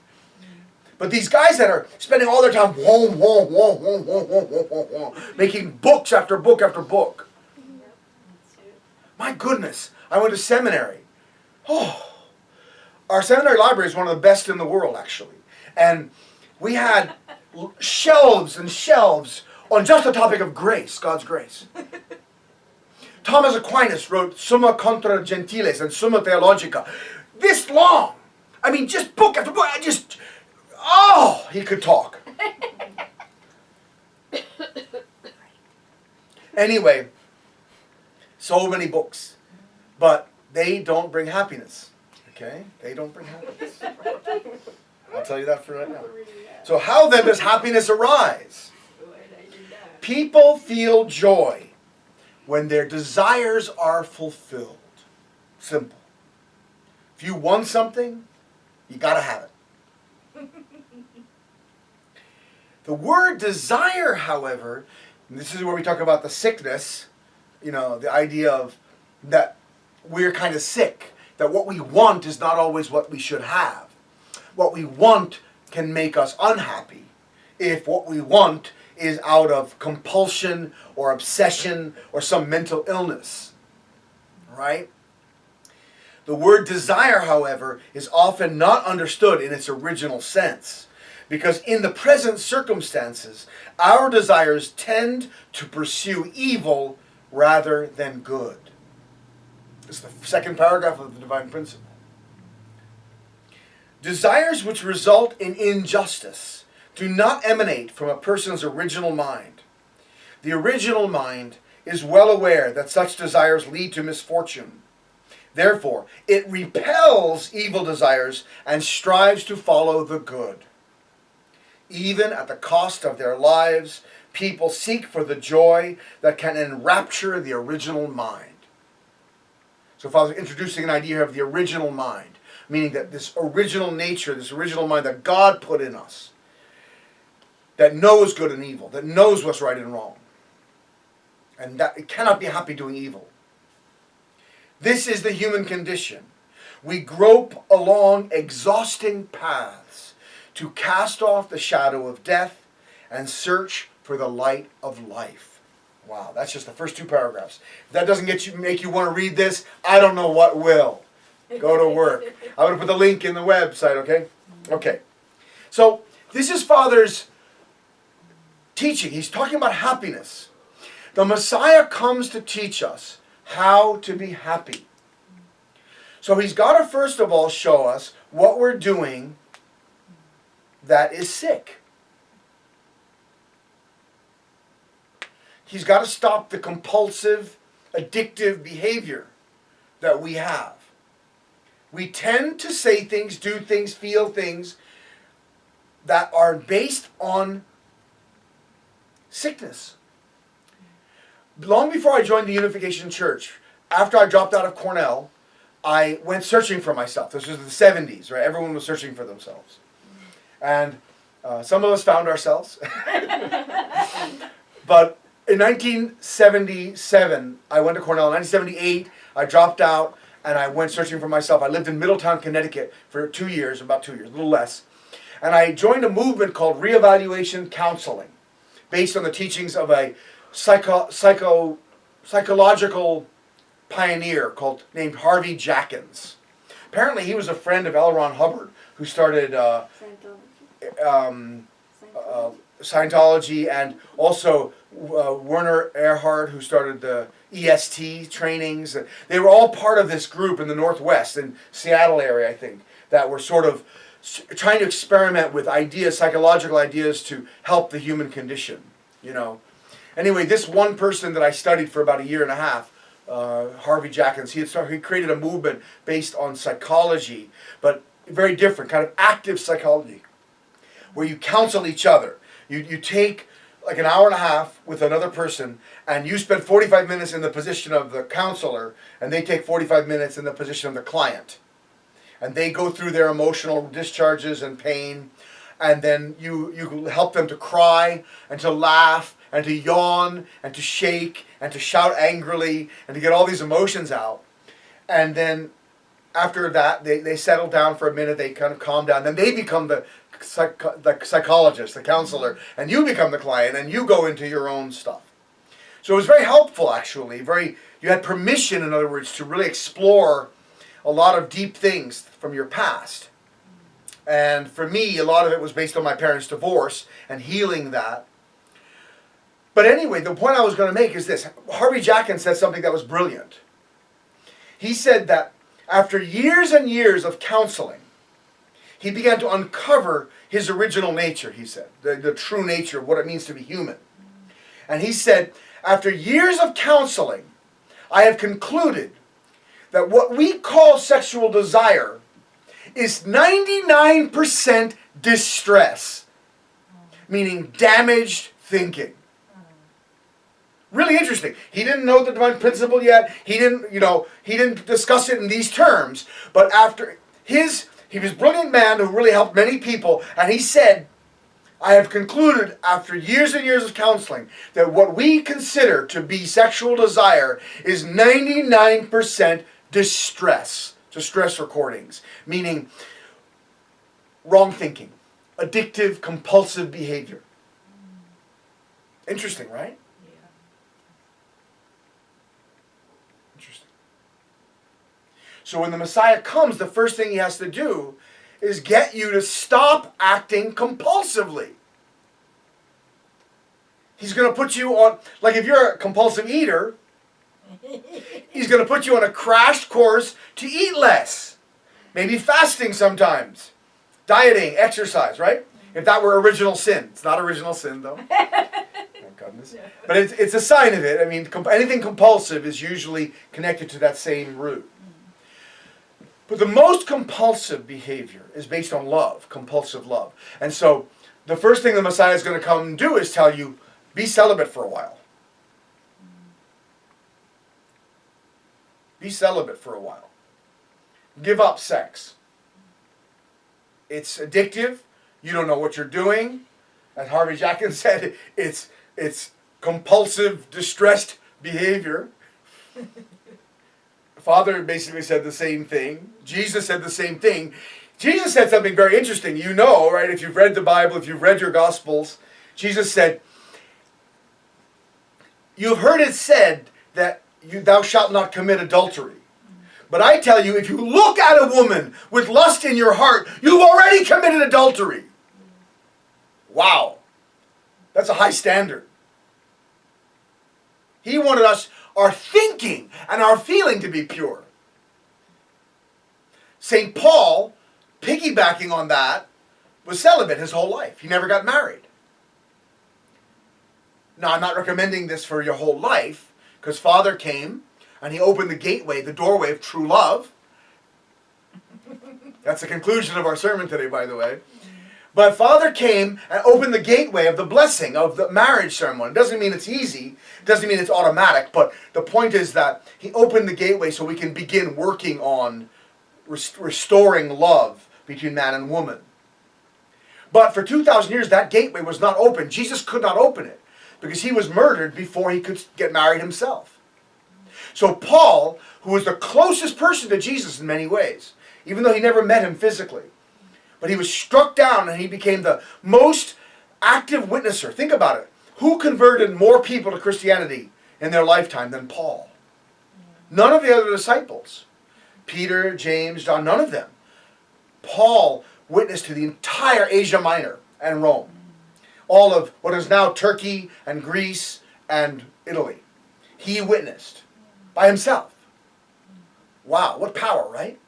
But these guys that are spending all their time making books after book after book. My goodness, I went to seminary. Our seminary library is one of the best in the world, actually. And we had shelves and shelves on just the topic of grace, God's grace. Thomas Aquinas wrote Summa Contra Gentiles and Summa Theologica. This long. I mean, just book after book. He could talk. Anyway, so many books. But they don't bring happiness. Okay? They don't bring happiness. I'll tell you that for right now. So how then does happiness arise? People feel joy when their desires are fulfilled. Simple. If you want something, you gotta have it. The word desire, however, and this is where we talk about the sickness, the idea of that we're kind of sick, that what we want is not always what we should have. What we want can make us unhappy if what we want is out of compulsion or obsession or some mental illness. Right? The word desire, however, is often not understood in its original sense, because in the present circumstances, our desires tend to pursue evil rather than good. It's the second paragraph of the divine principle. Desires which result in injustice do not emanate from a person's original mind. The original mind is well aware that such desires lead to misfortune. Therefore, it repels evil desires and strives to follow the good. Even at the cost of their lives, people seek for the joy that can enrapture the original mind. So Father's introducing an idea of the original mind, meaning that this original nature, this original mind that God put in us, that knows good and evil, that knows what's right and wrong, and that it cannot be happy doing evil. This is the human condition. We grope along exhausting paths to cast off the shadow of death and search for the light of life. Wow, that's just the first two paragraphs. If that doesn't make you want to read this, I don't know what will. Go to work. I'm going to put the link in the website, okay? Okay. So, this is Father's teaching. He's talking about happiness. The Messiah comes to teach us how to be happy. So he's got to first of all show us what we're doing that is sick. He's got to stop the compulsive, addictive behavior that we have. We tend to say things, do things, feel things that are based on sickness. Long before I joined the Unification Church, after I dropped out of Cornell, I went searching for myself. This was the 70s, right? Everyone was searching for themselves. And some of us found ourselves. But in 1977, I went to Cornell. In 1978, I dropped out and I went searching for myself. I lived in Middletown, Connecticut for about 2 years, a little less. And I joined a movement called Reevaluation Counseling, based on the teachings of a psychological pioneer named Harvey Jackins. Apparently he was a friend of L. Ron Hubbard, who started Scientology, and also Werner Erhard, who started the EST trainings. They were all part of this group in the Northwest, in Seattle area, I think, that were sort of trying to experiment with ideas, psychological ideas, to help the human condition, you know. Anyway, this one person that I studied for about a year and a half, Harvey Jackins, he created a movement based on psychology, but very different, kind of active psychology, where you counsel each other. You take like an hour and a half with another person, and you spend 45 minutes in the position of the counselor, and they take 45 minutes in the position of the client. And they go through their emotional discharges and pain, and then you help them to cry and to laugh and to yawn and to shake and to shout angrily and to get all these emotions out. And then after that, they settle down for a minute, they kind of calm down, then they become the psychologist, the counselor, and you become the client, and you go into your own stuff. So it was very helpful, actually. You had permission, in other words, to really explore a lot of deep things from your past. And for me, a lot of it was based on my parents' divorce and healing that. But anyway, the point I was going to make is this. Harvey Jackins said something that was brilliant. He said that after years and years of counseling, he began to uncover his original nature, he said, the true nature of what it means to be human. And he said, after years of counseling, I have concluded that what we call sexual desire is 99% distress, meaning damaged thinking. Really interesting. He didn't know the divine principle yet. He didn't discuss it in these terms. But he was a brilliant man who really helped many people, and he said, I have concluded after years and years of counseling that what we consider to be sexual desire is 99% distress recordings, meaning wrong thinking, addictive, compulsive behavior. Interesting, right? So when the Messiah comes, the first thing he has to do is get you to stop acting compulsively. He's going to put you on, like if you're a compulsive eater, He's going to put you on a crash course to eat less. Maybe fasting sometimes. Dieting, exercise, right? If that were original sin. It's not original sin, though. Thank goodness. But it's a sign of it. I mean, anything compulsive is usually connected to that same root. But the most compulsive behavior is based on love, compulsive love. And so the first thing the Messiah is going to come and do is tell you, be celibate for a while. Be celibate for a while. Give up sex. It's addictive. You don't know what you're doing. As Harvey Jackson said, it's compulsive, distressed behavior. Father basically said the same thing. Jesus said the same thing. Jesus said something very interesting. You know, right? If you've read the Bible, if you've read your Gospels, Jesus said, "You've heard it said that thou shalt not commit adultery. But I tell you, if you look at a woman with lust in your heart, you've already committed adultery." Wow. That's a high standard. He wanted us, our thinking and our feeling, to be pure. St. Paul, piggybacking on that, was celibate his whole life. He never got married. Now, I'm not recommending this for your whole life, because Father came and he opened the gateway, the doorway of true love. That's the conclusion of our sermon today, by the way. But Father came and opened the gateway of the blessing of the marriage ceremony. It doesn't mean it's easy. It doesn't mean it's automatic. But the point is that he opened the gateway so we can begin working on restoring love between man and woman. But for 2,000 years, that gateway was not open. Jesus could not open it because he was murdered before he could get married himself. So Paul, who was the closest person to Jesus in many ways, even though he never met him physically, but he was struck down and he became the most active witnesser. Think about it. Who converted more people to Christianity in their lifetime than Paul? None of the other disciples. Peter, James, John, none of them. Paul witnessed to the entire Asia Minor and Rome. All of what is now Turkey and Greece and Italy. He witnessed by himself. Wow, what power, right?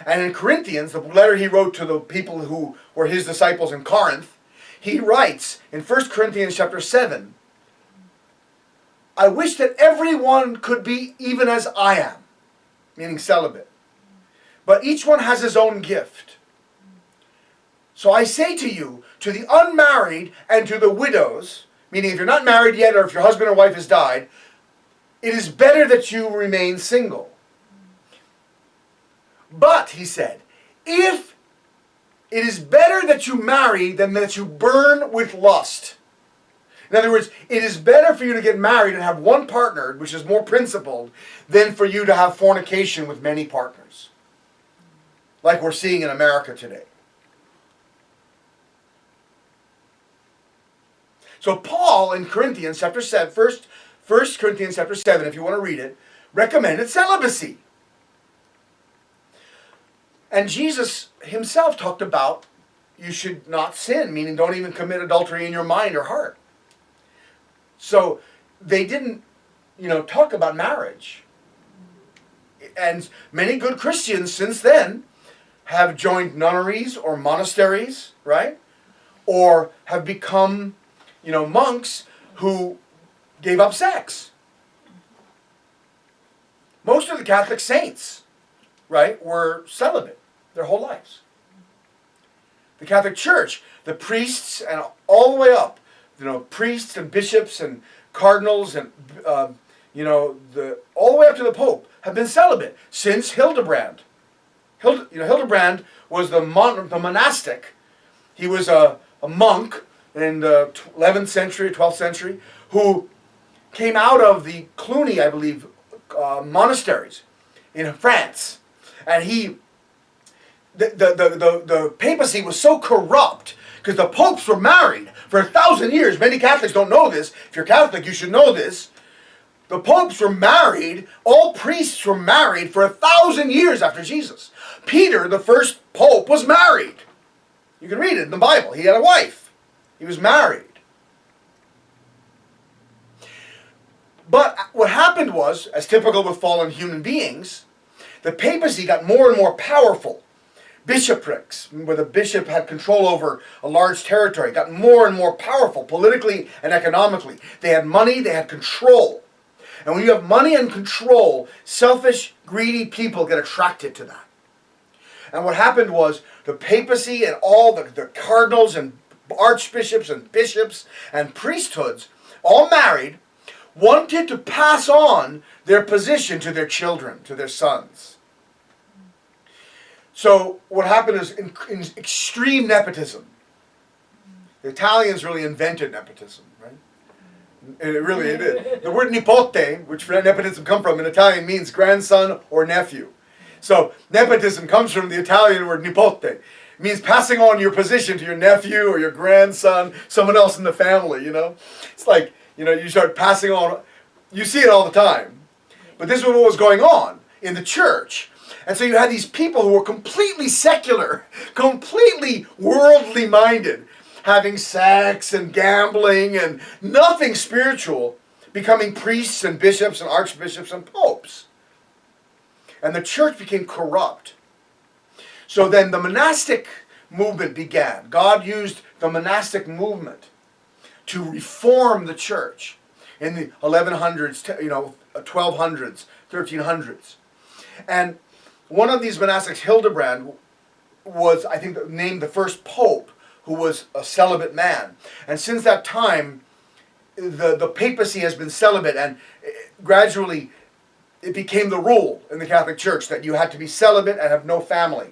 And in Corinthians, the letter he wrote to the people who were his disciples in Corinth, he writes in 1 Corinthians chapter 7, "I wish that everyone could be even as I am," meaning celibate. "But each one has his own gift. So I say to you, to the unmarried and to the widows," meaning if you're not married yet or if your husband or wife has died, "it is better that you remain single. But," he said, "if it is better that you marry than that you burn with lust." In other words, it is better for you to get married and have one partner, which is more principled, than for you to have fornication with many partners. Like we're seeing in America today. So Paul in Corinthians chapter 7, 1 Corinthians chapter 7, if you want to read it, recommended celibacy. And Jesus himself talked about you should not sin, meaning don't even commit adultery in your mind or heart. So they didn't, talk about marriage. And many good Christians since then have joined nunneries or monasteries, right? Or have become, monks who gave up sex. Most of the Catholic saints, right, were celibate their whole lives. The Catholic Church, the priests and all the way up, priests and bishops and cardinals and, all the way up to the Pope have been celibate since Hildebrand. Hildebrand was the monastic. He was a monk in the 11th century, 12th century, who came out of the Cluny, I believe, monasteries in France. And the papacy was so corrupt because the popes were married for 1,000 years. Many Catholics don't know this. If you're Catholic, you should know this. The popes were married, all priests were married for 1,000 years after Jesus. Peter, the first pope, was married. You can read it in the Bible. He had a wife. He was married. But what happened was, as typical with fallen human beings, the papacy got more and more powerful. Bishoprics, where the bishop had control over a large territory, got more and more powerful politically and economically. They had money, they had control. And when you have money and control, selfish, greedy people get attracted to that. And what happened was the papacy and all the cardinals and archbishops and bishops and priesthoods, all married, wanted to pass on their position to their children, to their sons. So what happened is in extreme nepotism. The Italians really invented nepotism, right? It is. The word nipote, which nepotism comes from, in Italian means grandson or nephew. So nepotism comes from the Italian word nipote. It means passing on your position to your nephew or your grandson, someone else in the family, you know? It's like, you know, you start passing on. You see it all the time. But this is what was going on in the church. And so you had these people who were completely secular, completely worldly minded, having sex and gambling and nothing spiritual, becoming priests and bishops and archbishops and popes. And the church became corrupt. So then the monastic movement began. God used the monastic movement to reform the church in the 1100s, you know, 1200s, 1300s. And one of these monastics, Hildebrand, was, I think, named the first pope who was a celibate man. And since that time, the papacy has been celibate, and gradually it became the rule in the Catholic Church that you had to be celibate and have no family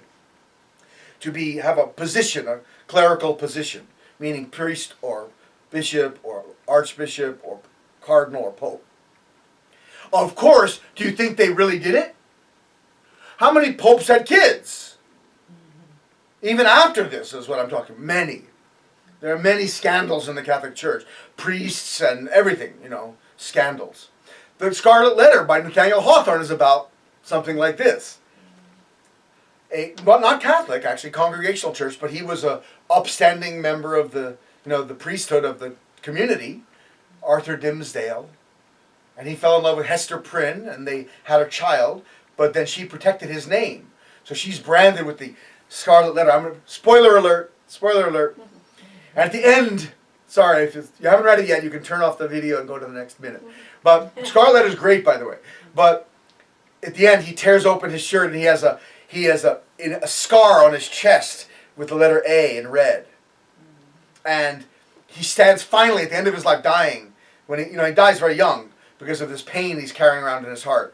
to have a position, a clerical position, meaning priest or bishop or archbishop or cardinal or pope. Of course, do you think they really did it? How many popes had kids? Even after this is what I'm talking. Many. There are many scandals in the Catholic Church. Priests and everything, you know, scandals. The Scarlet Letter by Nathaniel Hawthorne is about something like this. Well, not Catholic, actually, Congregational Church, but he was a upstanding member of the, you know, the priesthood of the community, Arthur Dimmesdale. And he fell in love with Hester Prynne, and they had a child, but then she protected his name. So she's branded with the Scarlet Letter. Spoiler alert, spoiler alert. And at the end, sorry, if you haven't read it yet, you can turn off the video and go to the next minute. But Scarlet Letter is great, by the way. But at the end, he tears open his shirt, and he has a scar on his chest with the letter A in red. And he stands finally at the end of his life dying. When he dies very young because of this pain he's carrying around in his heart.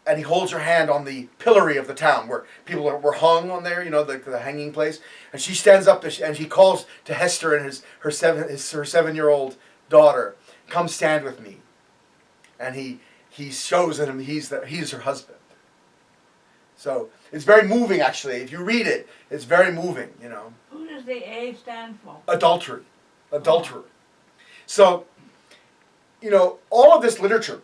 And he holds her hand on the pillory of the town where people were hung on there, you know, the hanging place. And she stands up and she calls to Hester and her 7-year-old daughter, "Come stand with me." And he shows him he's her husband. So it's very moving, actually. If you read it, it's very moving, you know. Who does the A stand for? Adultery. Adulterer. So, you know, all of this literature,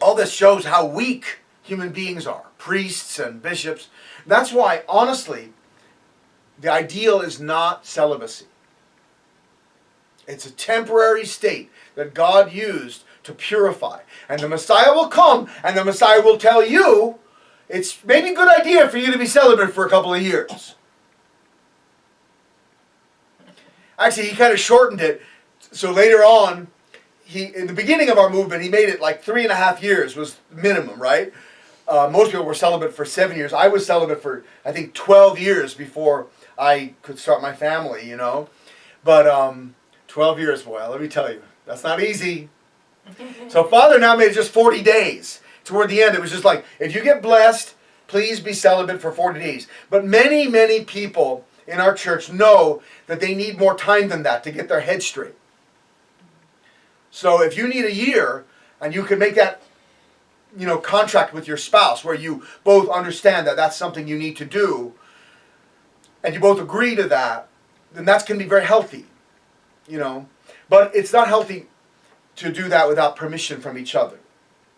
all this shows how weak human beings are. Priests and bishops. That's why, honestly, the ideal is not celibacy. It's a temporary state that God used to purify. And the Messiah will come, and the Messiah will tell you, it's maybe a good idea for you to be celibate for a couple of years. Actually, he kind of shortened it. So later on, in the beginning of our movement, he made it like 3.5 years was minimum, right? Most people were celibate for 7 years. I was celibate for, I think, 12 years before I could start my family, you know. But 12 years, boy, let me tell you, that's not easy. So Father now made it just 40 days. Toward the end, it was just like, if you get blessed, please be celibate for 40 days. But many, many people in our church know that they need more time than that to get their head straight. So if you need a year, and you can make that, you know, contract with your spouse where you both understand that that's something you need to do, and you both agree to that, then that can be very healthy, you know. But it's not healthy to do that without permission from each other,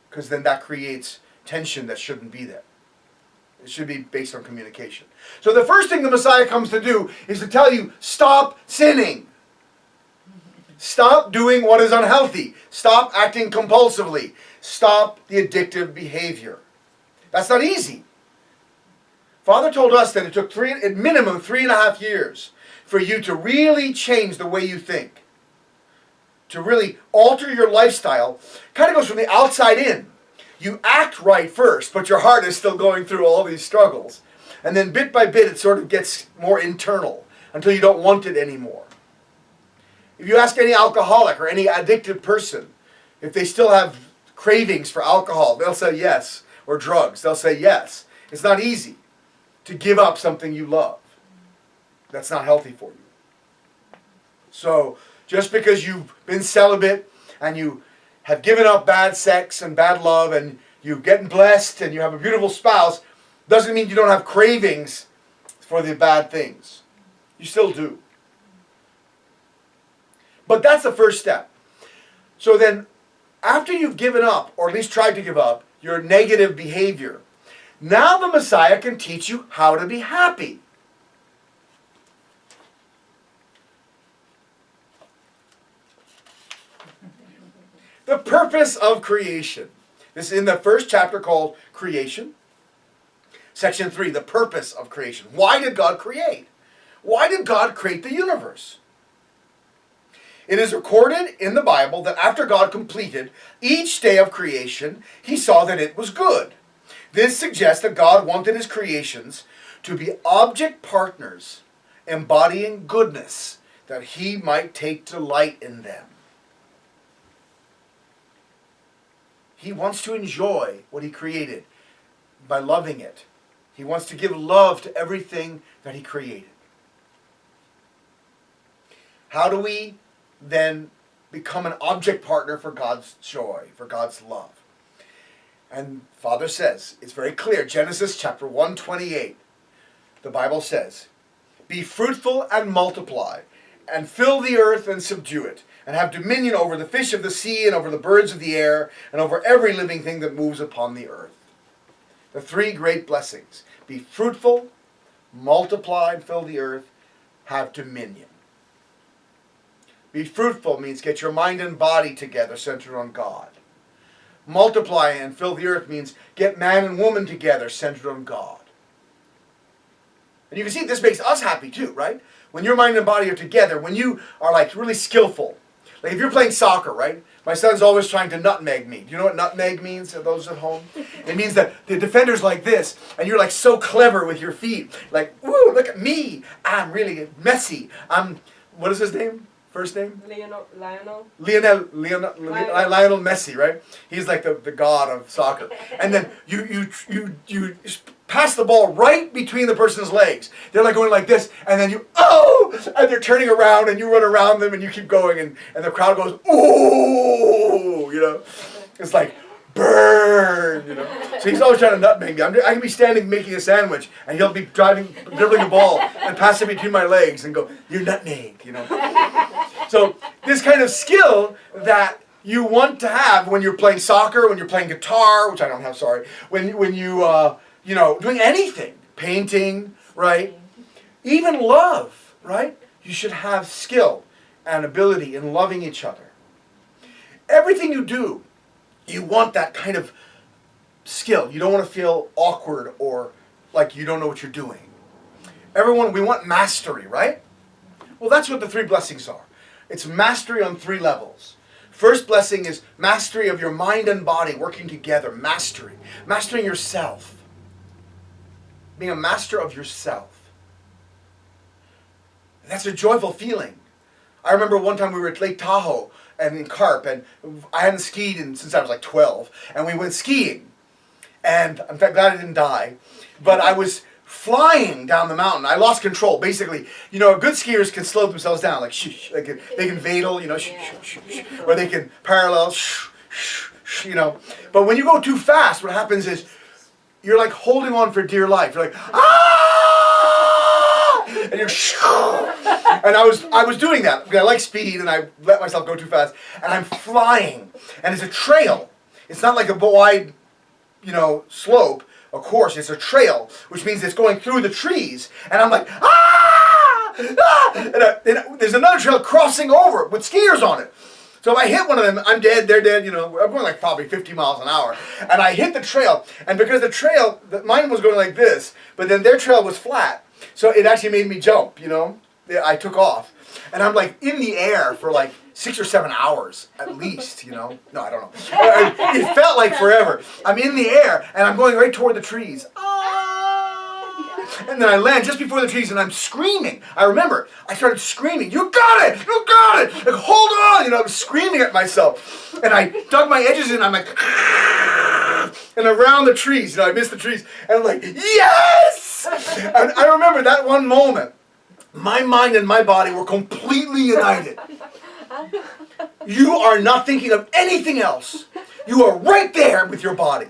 because then that creates tension that shouldn't be there. It should be based on communication. So the first thing the Messiah comes to do is to tell you, stop sinning. Stop doing what is unhealthy. Stop acting compulsively. Stop the addictive behavior. That's not easy. Father told us that it took at minimum 3.5 years for you to really change the way you think. To really alter your lifestyle. Kind of goes from the outside in. You act right first, but your heart is still going through all these struggles. And then bit by bit it sort of gets more internal until you don't want it anymore. If you ask any alcoholic or any addicted person if they still have cravings for alcohol, they'll say yes. Or drugs, they'll say yes. It's not easy to give up something you love. That's not healthy for you. So, just because you've been celibate and you have given up bad sex and bad love and you're getting blessed and you have a beautiful spouse, doesn't mean you don't have cravings for the bad things. You still do. But that's the first step. So then, after you've given up, or at least tried to give up, your negative behavior, now the Messiah can teach you how to be happy. The purpose of creation. This is in the first chapter called Creation. Section 3, the purpose of creation. Why did God create? Why did God create the universe? It is recorded in the Bible that after God completed each day of creation, he saw that it was good. This suggests that God wanted his creations to be object partners, embodying goodness, that he might take delight in them. He wants to enjoy what he created by loving it. He wants to give love to everything that he created. How do we then become an object partner for God's joy, for God's love? And Father says, it's very clear, Genesis chapter 1:28, the Bible says, "Be fruitful and multiply, and fill the earth and subdue it, and have dominion over the fish of the sea and over the birds of the air, and over every living thing that moves upon the earth." The three great blessings. Be fruitful, multiply, and fill the earth, have dominion. Be fruitful means get your mind and body together, centered on God. Multiply and fill the earth means get man and woman together, centered on God. And you can see this makes us happy too, right? When your mind and body are together, when you are like really skillful. Like if you're playing soccer, right? My son's always trying to nutmeg me. Do you know what nutmeg means, to those at home? It means that the defender's like this, and you're like so clever with your feet. Like, ooh, look at me. I'm really messy. What is his name? First name? Lionel Messi, right? He's like the god of soccer. And then you pass the ball right between the person's legs. They're like going like this, and then and they're turning around, and you run around them, and you keep going, and the crowd goes, ooh, you know. It's like, burn, you know. So he's always trying to nutmeg me. I can be standing making a sandwich, and he'll be dribbling the ball and pass it between my legs and go, "You're nutmeg," you know. So this kind of skill that you want to have when you're playing soccer, when you're playing guitar, which I don't have, sorry, when you doing anything, painting, right? Even love, right? You should have skill and ability in loving each other. Everything you do, you want that kind of skill. You don't want to feel awkward or like you don't know what you're doing. We want mastery, right? Well, that's what the three blessings are. It's mastery on 3 levels. First blessing is mastery of your mind and body working together. Mastery. Mastering yourself. Being a master of yourself. That's a joyful feeling. I remember one time we were at Lake Tahoe and in Carp, and I hadn't skied since I was like 12, and we went skiing. And I'm glad I didn't die, but I was flying down the mountain. I lost control. Basically, good skiers can slow themselves down, like shh, they can vadal, shh, shh, shh, or they can parallel, shh, shh, shh, But when you go too fast, what happens is you're like holding on for dear life. You're like, ah! And you're shh. And I was doing that because I like speed, and I let myself go too fast, and I'm flying, and it's a trail. It's not like a wide, slope. Of course, it's a trail, which means it's going through the trees, and I'm like, ah! And there's another trail crossing over it with skiers on it. So if I hit one of them, I'm dead, they're dead, I'm going like probably 50 miles an hour. And I hit the trail, and because the trail, mine was going like this, but then their trail was flat. So it actually made me jump, I took off. And I'm like in the air for like 6 or 7 hours at least, No, I don't know. It felt like forever. I'm in the air, and I'm going right toward the trees. And then I land just before the trees, and I'm screaming. I remember, I started screaming, "You got it! You got it! Like, hold on!" I was screaming at myself. And I dug my edges in, I'm like, and around the trees, I missed the trees. And I'm like, yes! And I remember that one moment, my mind and my body were completely united. You are not thinking of anything else. You are right there with your body.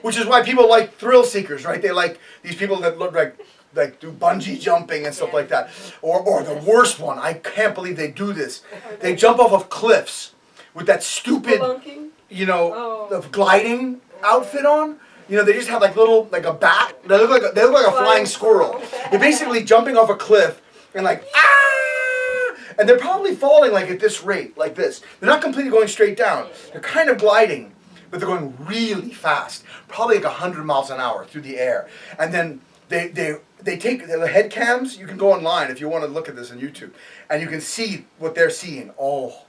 Which is why people like thrill seekers, right? They like these people that look like do bungee jumping and stuff like that. Or the worst one, I can't believe they do this. They jump off of cliffs with that stupid, the gliding outfit on. They just have like a bat. They look like a flying squirrel. They're basically jumping off a cliff and like, ah! And they're probably falling like at this rate, like this. They're not completely going straight down. They're kind of gliding. But they're going really fast, probably like 100 miles an hour through the air. And then they take the head cams. You can go online if you want to look at this on YouTube, and you can see what they're seeing. Oh,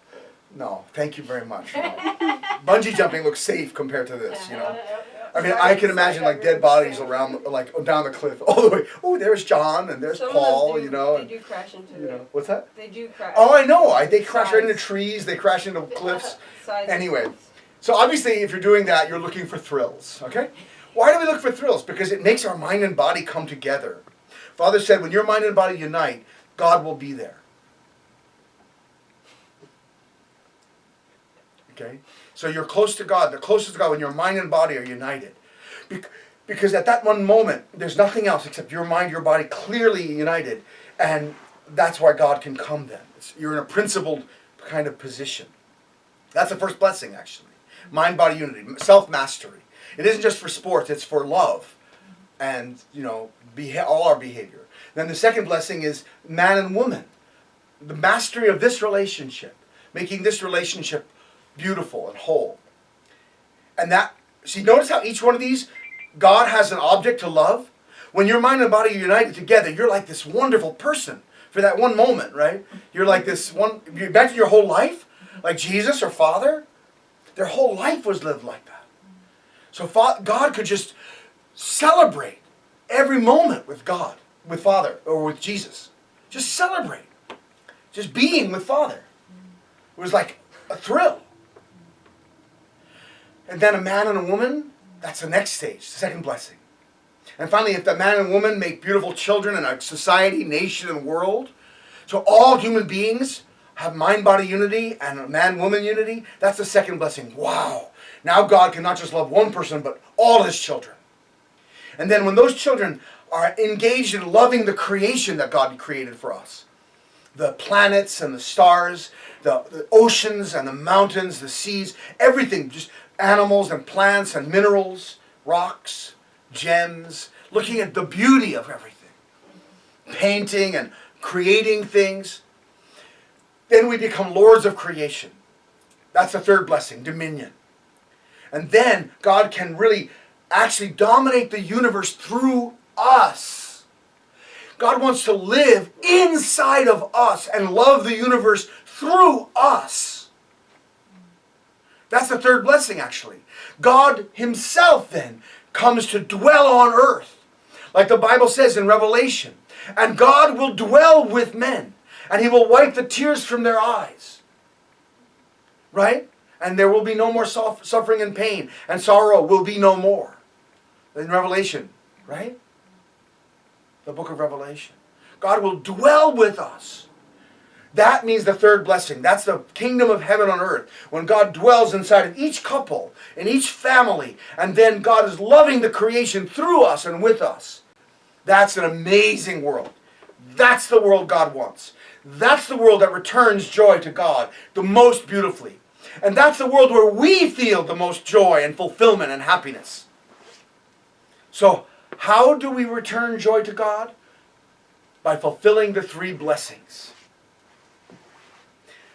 no, thank you very much. Bungee jumping looks safe compared to this, I mean, I can imagine like dead bodies around, like down the cliff, all the way. Oh, there's John and there's Paul, They do crash into it. What's that? They do crash. Oh, I know. They crash right into trees. They crash into cliffs. Anyway. So obviously, if you're doing that, you're looking for thrills, okay? Why do we look for thrills? Because it makes our mind and body come together. Father said, when your mind and body unite, God will be there. Okay? So you're close to God. The closest to God when your mind and body are united. Because at that one moment, there's nothing else except your mind, your body clearly united. And that's why God can come then. You're in a principled kind of position. That's the first blessing, actually. Mind, body unity, self-mastery. It isn't just for sports, it's for love and, all our behavior. Then the second blessing is man and woman. The mastery of this relationship, making this relationship beautiful and whole. And notice how each one of these, God has an object to love. When your mind and body are united together, you're like this wonderful person for that one moment, right? You're like this one, you imagine your whole life, like Jesus or Father. Their whole life was lived like that. So God could just celebrate every moment with God, with Father, or with Jesus. Just celebrate. Just being with Father. It was like a thrill. And then a man and a woman, that's the next stage, the second blessing. And finally, if the man and woman make beautiful children in our society, nation, and world, so all human beings have mind-body unity and man-woman unity, that's the second blessing. Wow. Now God can not just love one person, but all his children. And then when those children are engaged in loving the creation that God created for us, the planets and the stars, the oceans and the mountains, the seas, everything, just animals and plants and minerals, rocks, gems, looking at the beauty of everything, painting and creating things, then we become lords of creation. That's the third blessing, dominion. And then God can really actually dominate the universe through us. God wants to live inside of us and love the universe through us. That's the third blessing, actually. God himself then comes to dwell on earth, like the Bible says in Revelation. And God will dwell with men, and he will wipe the tears from their eyes. Right? And there will be no more suffering and pain, and sorrow will be no more. In Revelation, right? The book of Revelation. God will dwell with us. That means the third blessing. That's the kingdom of heaven on earth. When God dwells inside of each couple, in each family, and then God is loving the creation through us and with us. That's an amazing world. That's the world God wants. That's the world that returns joy to God the most beautifully. And that's the world where we feel the most joy and fulfillment and happiness. So, how do we return joy to God? by fulfilling the 3 blessings.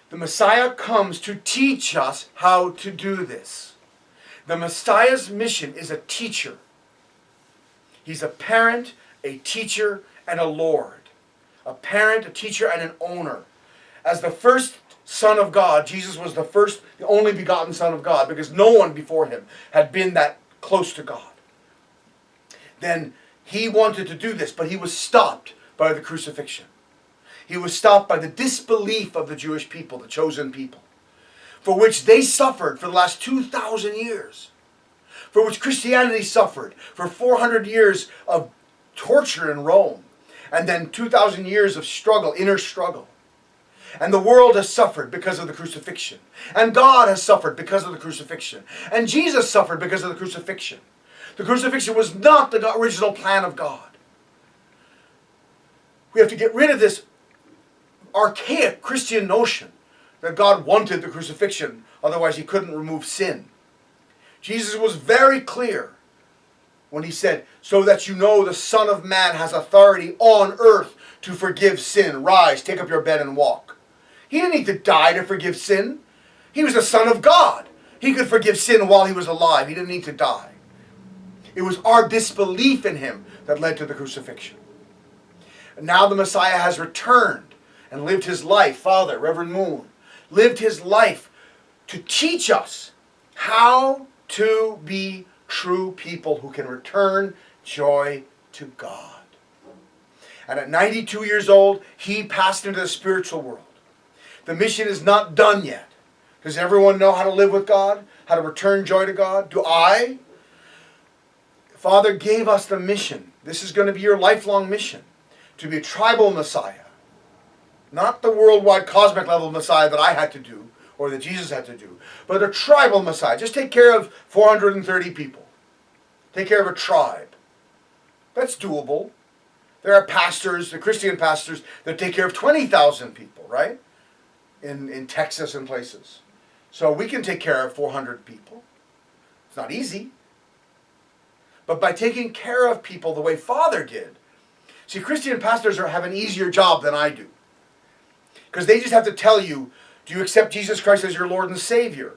The Messiah comes to teach us how to do this. The Messiah's mission is a teacher. He's a parent, a teacher, and a Lord. A parent, a teacher, and an owner. As the first Son of God, Jesus was the only begotten Son of God, because no one before him had been that close to God. Then he wanted to do this, but he was stopped by the crucifixion. He was stopped by the disbelief of the Jewish people, the chosen people, for which they suffered for the last 2,000 years, for which Christianity suffered for 400 years of torture in Rome, and then 2,000 years of struggle, inner struggle. And the world has suffered because of the crucifixion. And God has suffered because of the crucifixion. And Jesus suffered because of the crucifixion. The crucifixion was not the original plan of God. We have to get rid of this archaic Christian notion that God wanted the crucifixion, otherwise he couldn't remove sin. Jesus was very clear when he said, so that you know the Son of Man has authority on earth to forgive sin. Rise, take up your bed and walk. He didn't need to die to forgive sin. He was the Son of God. He could forgive sin while he was alive. He didn't need to die. It was our disbelief in him that led to the crucifixion. And now the Messiah has returned and lived his life. Father, Reverend Moon, lived his life to teach us how to be true people who can return joy to God. And at 92 years old, he passed into the spiritual world. The mission is not done yet. Does everyone know how to live with God? How to return joy to God? Do I? Father gave us the mission. This is going to be your lifelong mission. To be a tribal Messiah. Not the worldwide cosmic level Messiah that I had to do, or that Jesus had to do, but a tribal Messiah. Just take care of 430 people. Take care of a tribe. That's doable. There are pastors, the Christian pastors, that take care of 20,000 people, right? In Texas and places. So we can take care of 400 people. It's not easy. But by taking care of people the way Father did. See, Christian pastors have an easier job than I do. Because they just have to tell you, do you accept Jesus Christ as your Lord and Savior?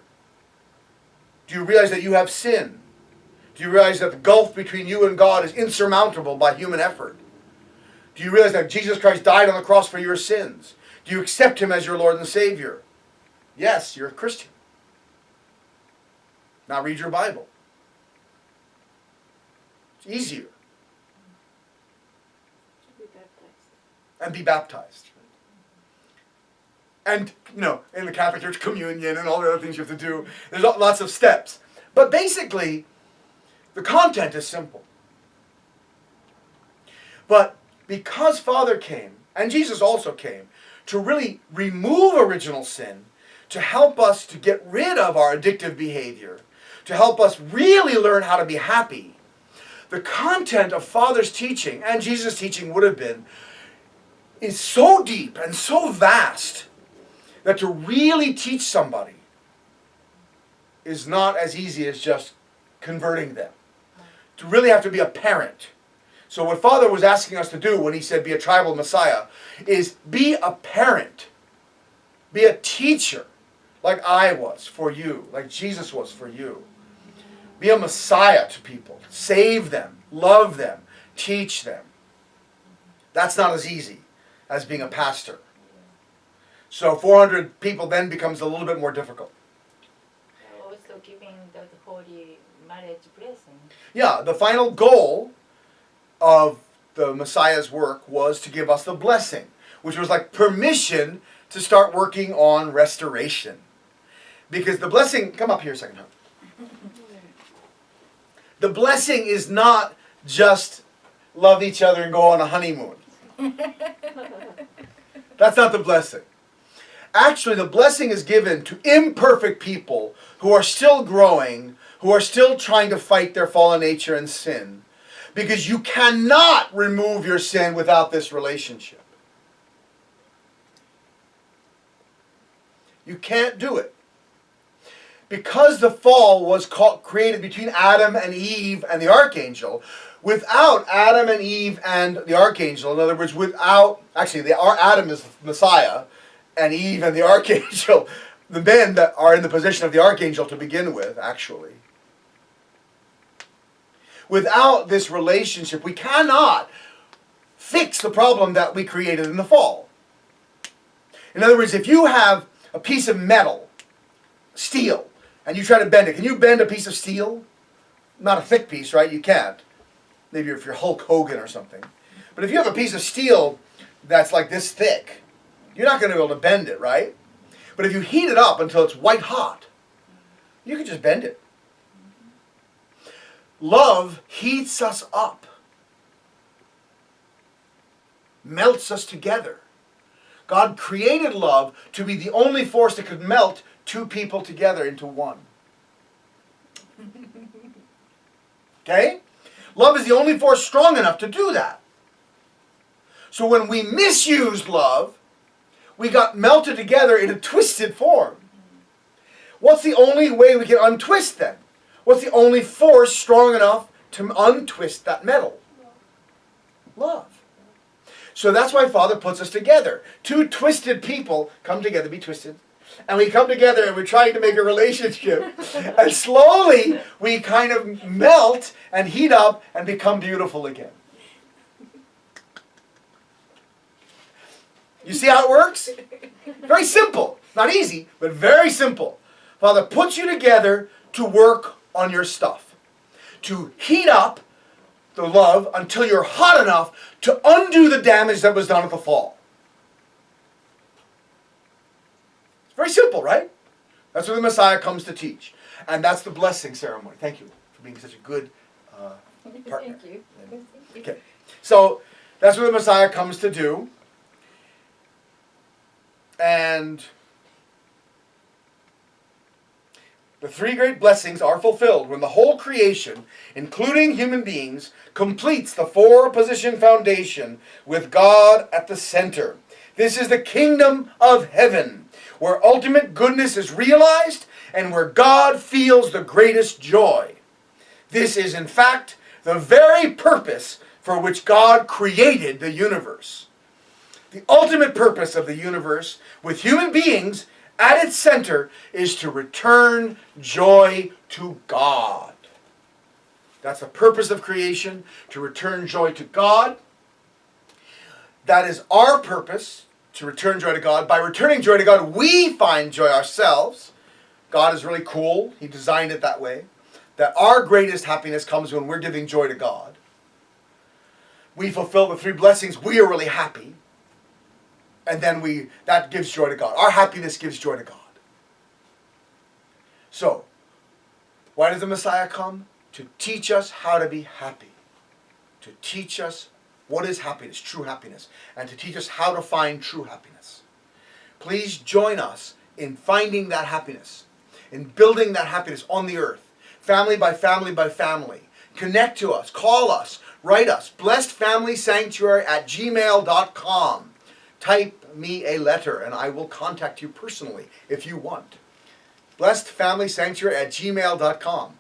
Do you realize that you have sin? Do you realize that the gulf between you and God is insurmountable by human effort? Do you realize that Jesus Christ died on the cross for your sins? Do you accept him as your Lord and Savior? Yes, you're a Christian. Now read your Bible. It's easier. And be baptized. And, in the Catholic Church, communion and all the other things you have to do. There's lots of steps. But basically, the content is simple. But because Father came, and Jesus also came, to really remove original sin, to help us to get rid of our addictive behavior, to help us really learn how to be happy, the content of Father's teaching, and Jesus' teaching would have been, is so deep and so vast that to really teach somebody is not as easy as just converting them. To really have to be a parent. So what Father was asking us to do when he said be a tribal Messiah is be a parent. Be a teacher like I was for you, like Jesus was for you. Be a Messiah to people. Save them, love them, teach them. That's not as easy as being a pastor. So 400 people then becomes a little bit more difficult. Also giving the holy marriage blessing. Yeah, the final goal of the Messiah's work was to give us the blessing, which was like permission to start working on restoration. Because the blessing, come up here a second, huh? The blessing is not just love each other and go on a honeymoon. That's not the blessing. Actually, the blessing is given to imperfect people who are still growing, who are still trying to fight their fallen nature and sin. Because you cannot remove your sin without this relationship. You can't do it. Because the fall was created between Adam and Eve and the archangel, without Adam and Eve and the archangel, in other words, Adam is the Messiah, and Eve and the archangel, the men that are in the position of the archangel to begin with, actually. Without this relationship, we cannot fix the problem that we created in the fall. In other words, if you have a piece of metal, steel, and you try to bend it, can you bend a piece of steel? Not a thick piece, right? You can't. Maybe if you're Hulk Hogan or something. But if you have a piece of steel that's like this thick, you're not going to be able to bend it, right? But if you heat it up until it's white hot, you can just bend it. Love heats us up, melts us together. God created love to be the only force that could melt two people together into one. Okay? Love is the only force strong enough to do that. So when we misused love, we got melted together in a twisted form. What's the only way we can untwist then? What's the only force strong enough to untwist that metal? Love. So that's why Father puts us together. Two twisted people come together, be twisted. And we come together and we're trying to make a relationship. And slowly we kind of melt and heat up and become beautiful again. You see how it works? Very simple. Not easy, but very simple. Father puts you together to work on your stuff. To heat up the love until you're hot enough to undo the damage that was done at the fall. Very simple, right? That's what the Messiah comes to teach. And that's the blessing ceremony. Thank you for being such a good partner. Thank you. Okay. So that's what the Messiah comes to do. And the three great blessings are fulfilled when the whole creation, including human beings, completes the four-position foundation with God at the center. This is the kingdom of heaven, where ultimate goodness is realized and where God feels the greatest joy. This is, in fact, the very purpose for which God created the universe. The ultimate purpose of the universe, with human beings at its center, is to return joy to God. That's the purpose of creation, to return joy to God. That is our purpose, to return joy to God. By returning joy to God, we find joy ourselves. God is really cool. He designed it that way. That our greatest happiness comes when we're giving joy to God. We fulfill the three blessings. We are really happy. And then that gives joy to God. Our happiness gives joy to God. So, why does the Messiah come? To teach us how to be happy. To teach us what is happiness, true happiness, and to teach us how to find true happiness. Please join us in finding that happiness, in building that happiness on the earth, family by family by family. Connect to us, call us, write us, blessedfamilysanctuary@gmail.com. Type me a letter and I will contact you personally if you want. blessedfamilysanctuary@gmail.com.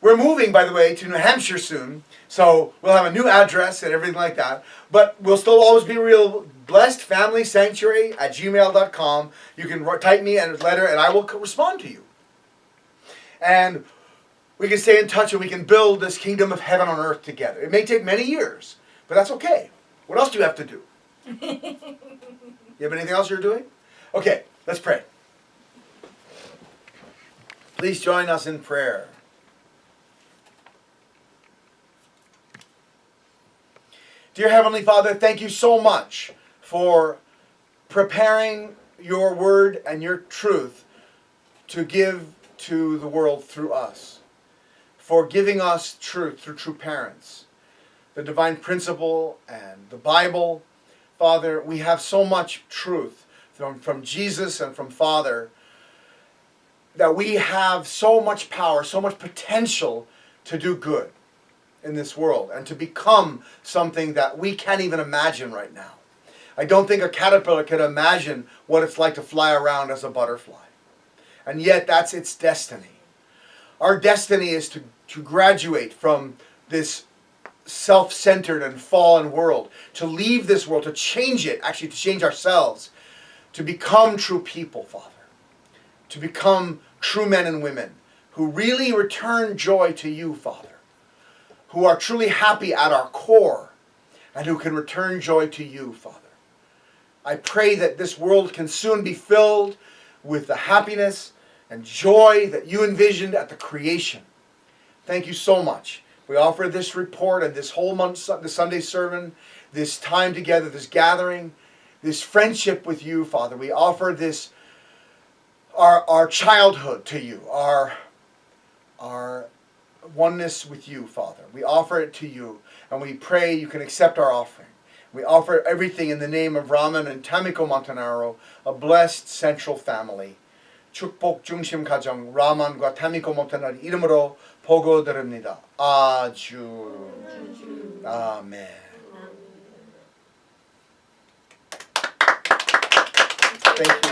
We're moving, by the way, to New Hampshire soon, so we'll have a new address and everything like that. But we'll still always be real. blessedfamilysanctuary@gmail.com. You can type me a letter and I will respond to you. And we can stay in touch and we can build this kingdom of heaven on earth together. It may take many years, but that's okay. What else do you have to do? You have anything else you're doing? Okay, let's pray. Please join us in prayer. Dear Heavenly Father, thank you so much for preparing your word and your truth to give to the world through us. For giving us truth through true parents. The divine principle and the Bible. Father, we have so much truth from Jesus and from Father that we have so much power, so much potential to do good in this world and to become something that we can't even imagine right now. I don't think a caterpillar can imagine what it's like to fly around as a butterfly. And yet that's its destiny. Our destiny is to graduate from this self-centered and fallen world, to leave this world, to change it, actually to change ourselves, to become true people, Father, to become true men and women who really return joy to you, Father, who are truly happy at our core, and who can return joy to you, Father. I pray that this world can soon be filled with the happiness and joy that you envisioned at the creation. Thank you so much. We offer this report and this whole month, the Sunday sermon, this time together, this gathering, this friendship with you, Father. We offer this, our childhood to you, our oneness with you, Father. We offer it to you, and we pray you can accept our offering. We offer everything in the name of Raman and Tamiko Montanaro, a blessed central family. 축복 중심 가정 라만과 타미코 몬타나로 이름으로 보고드립니다. 아주. 아멘. Thank you.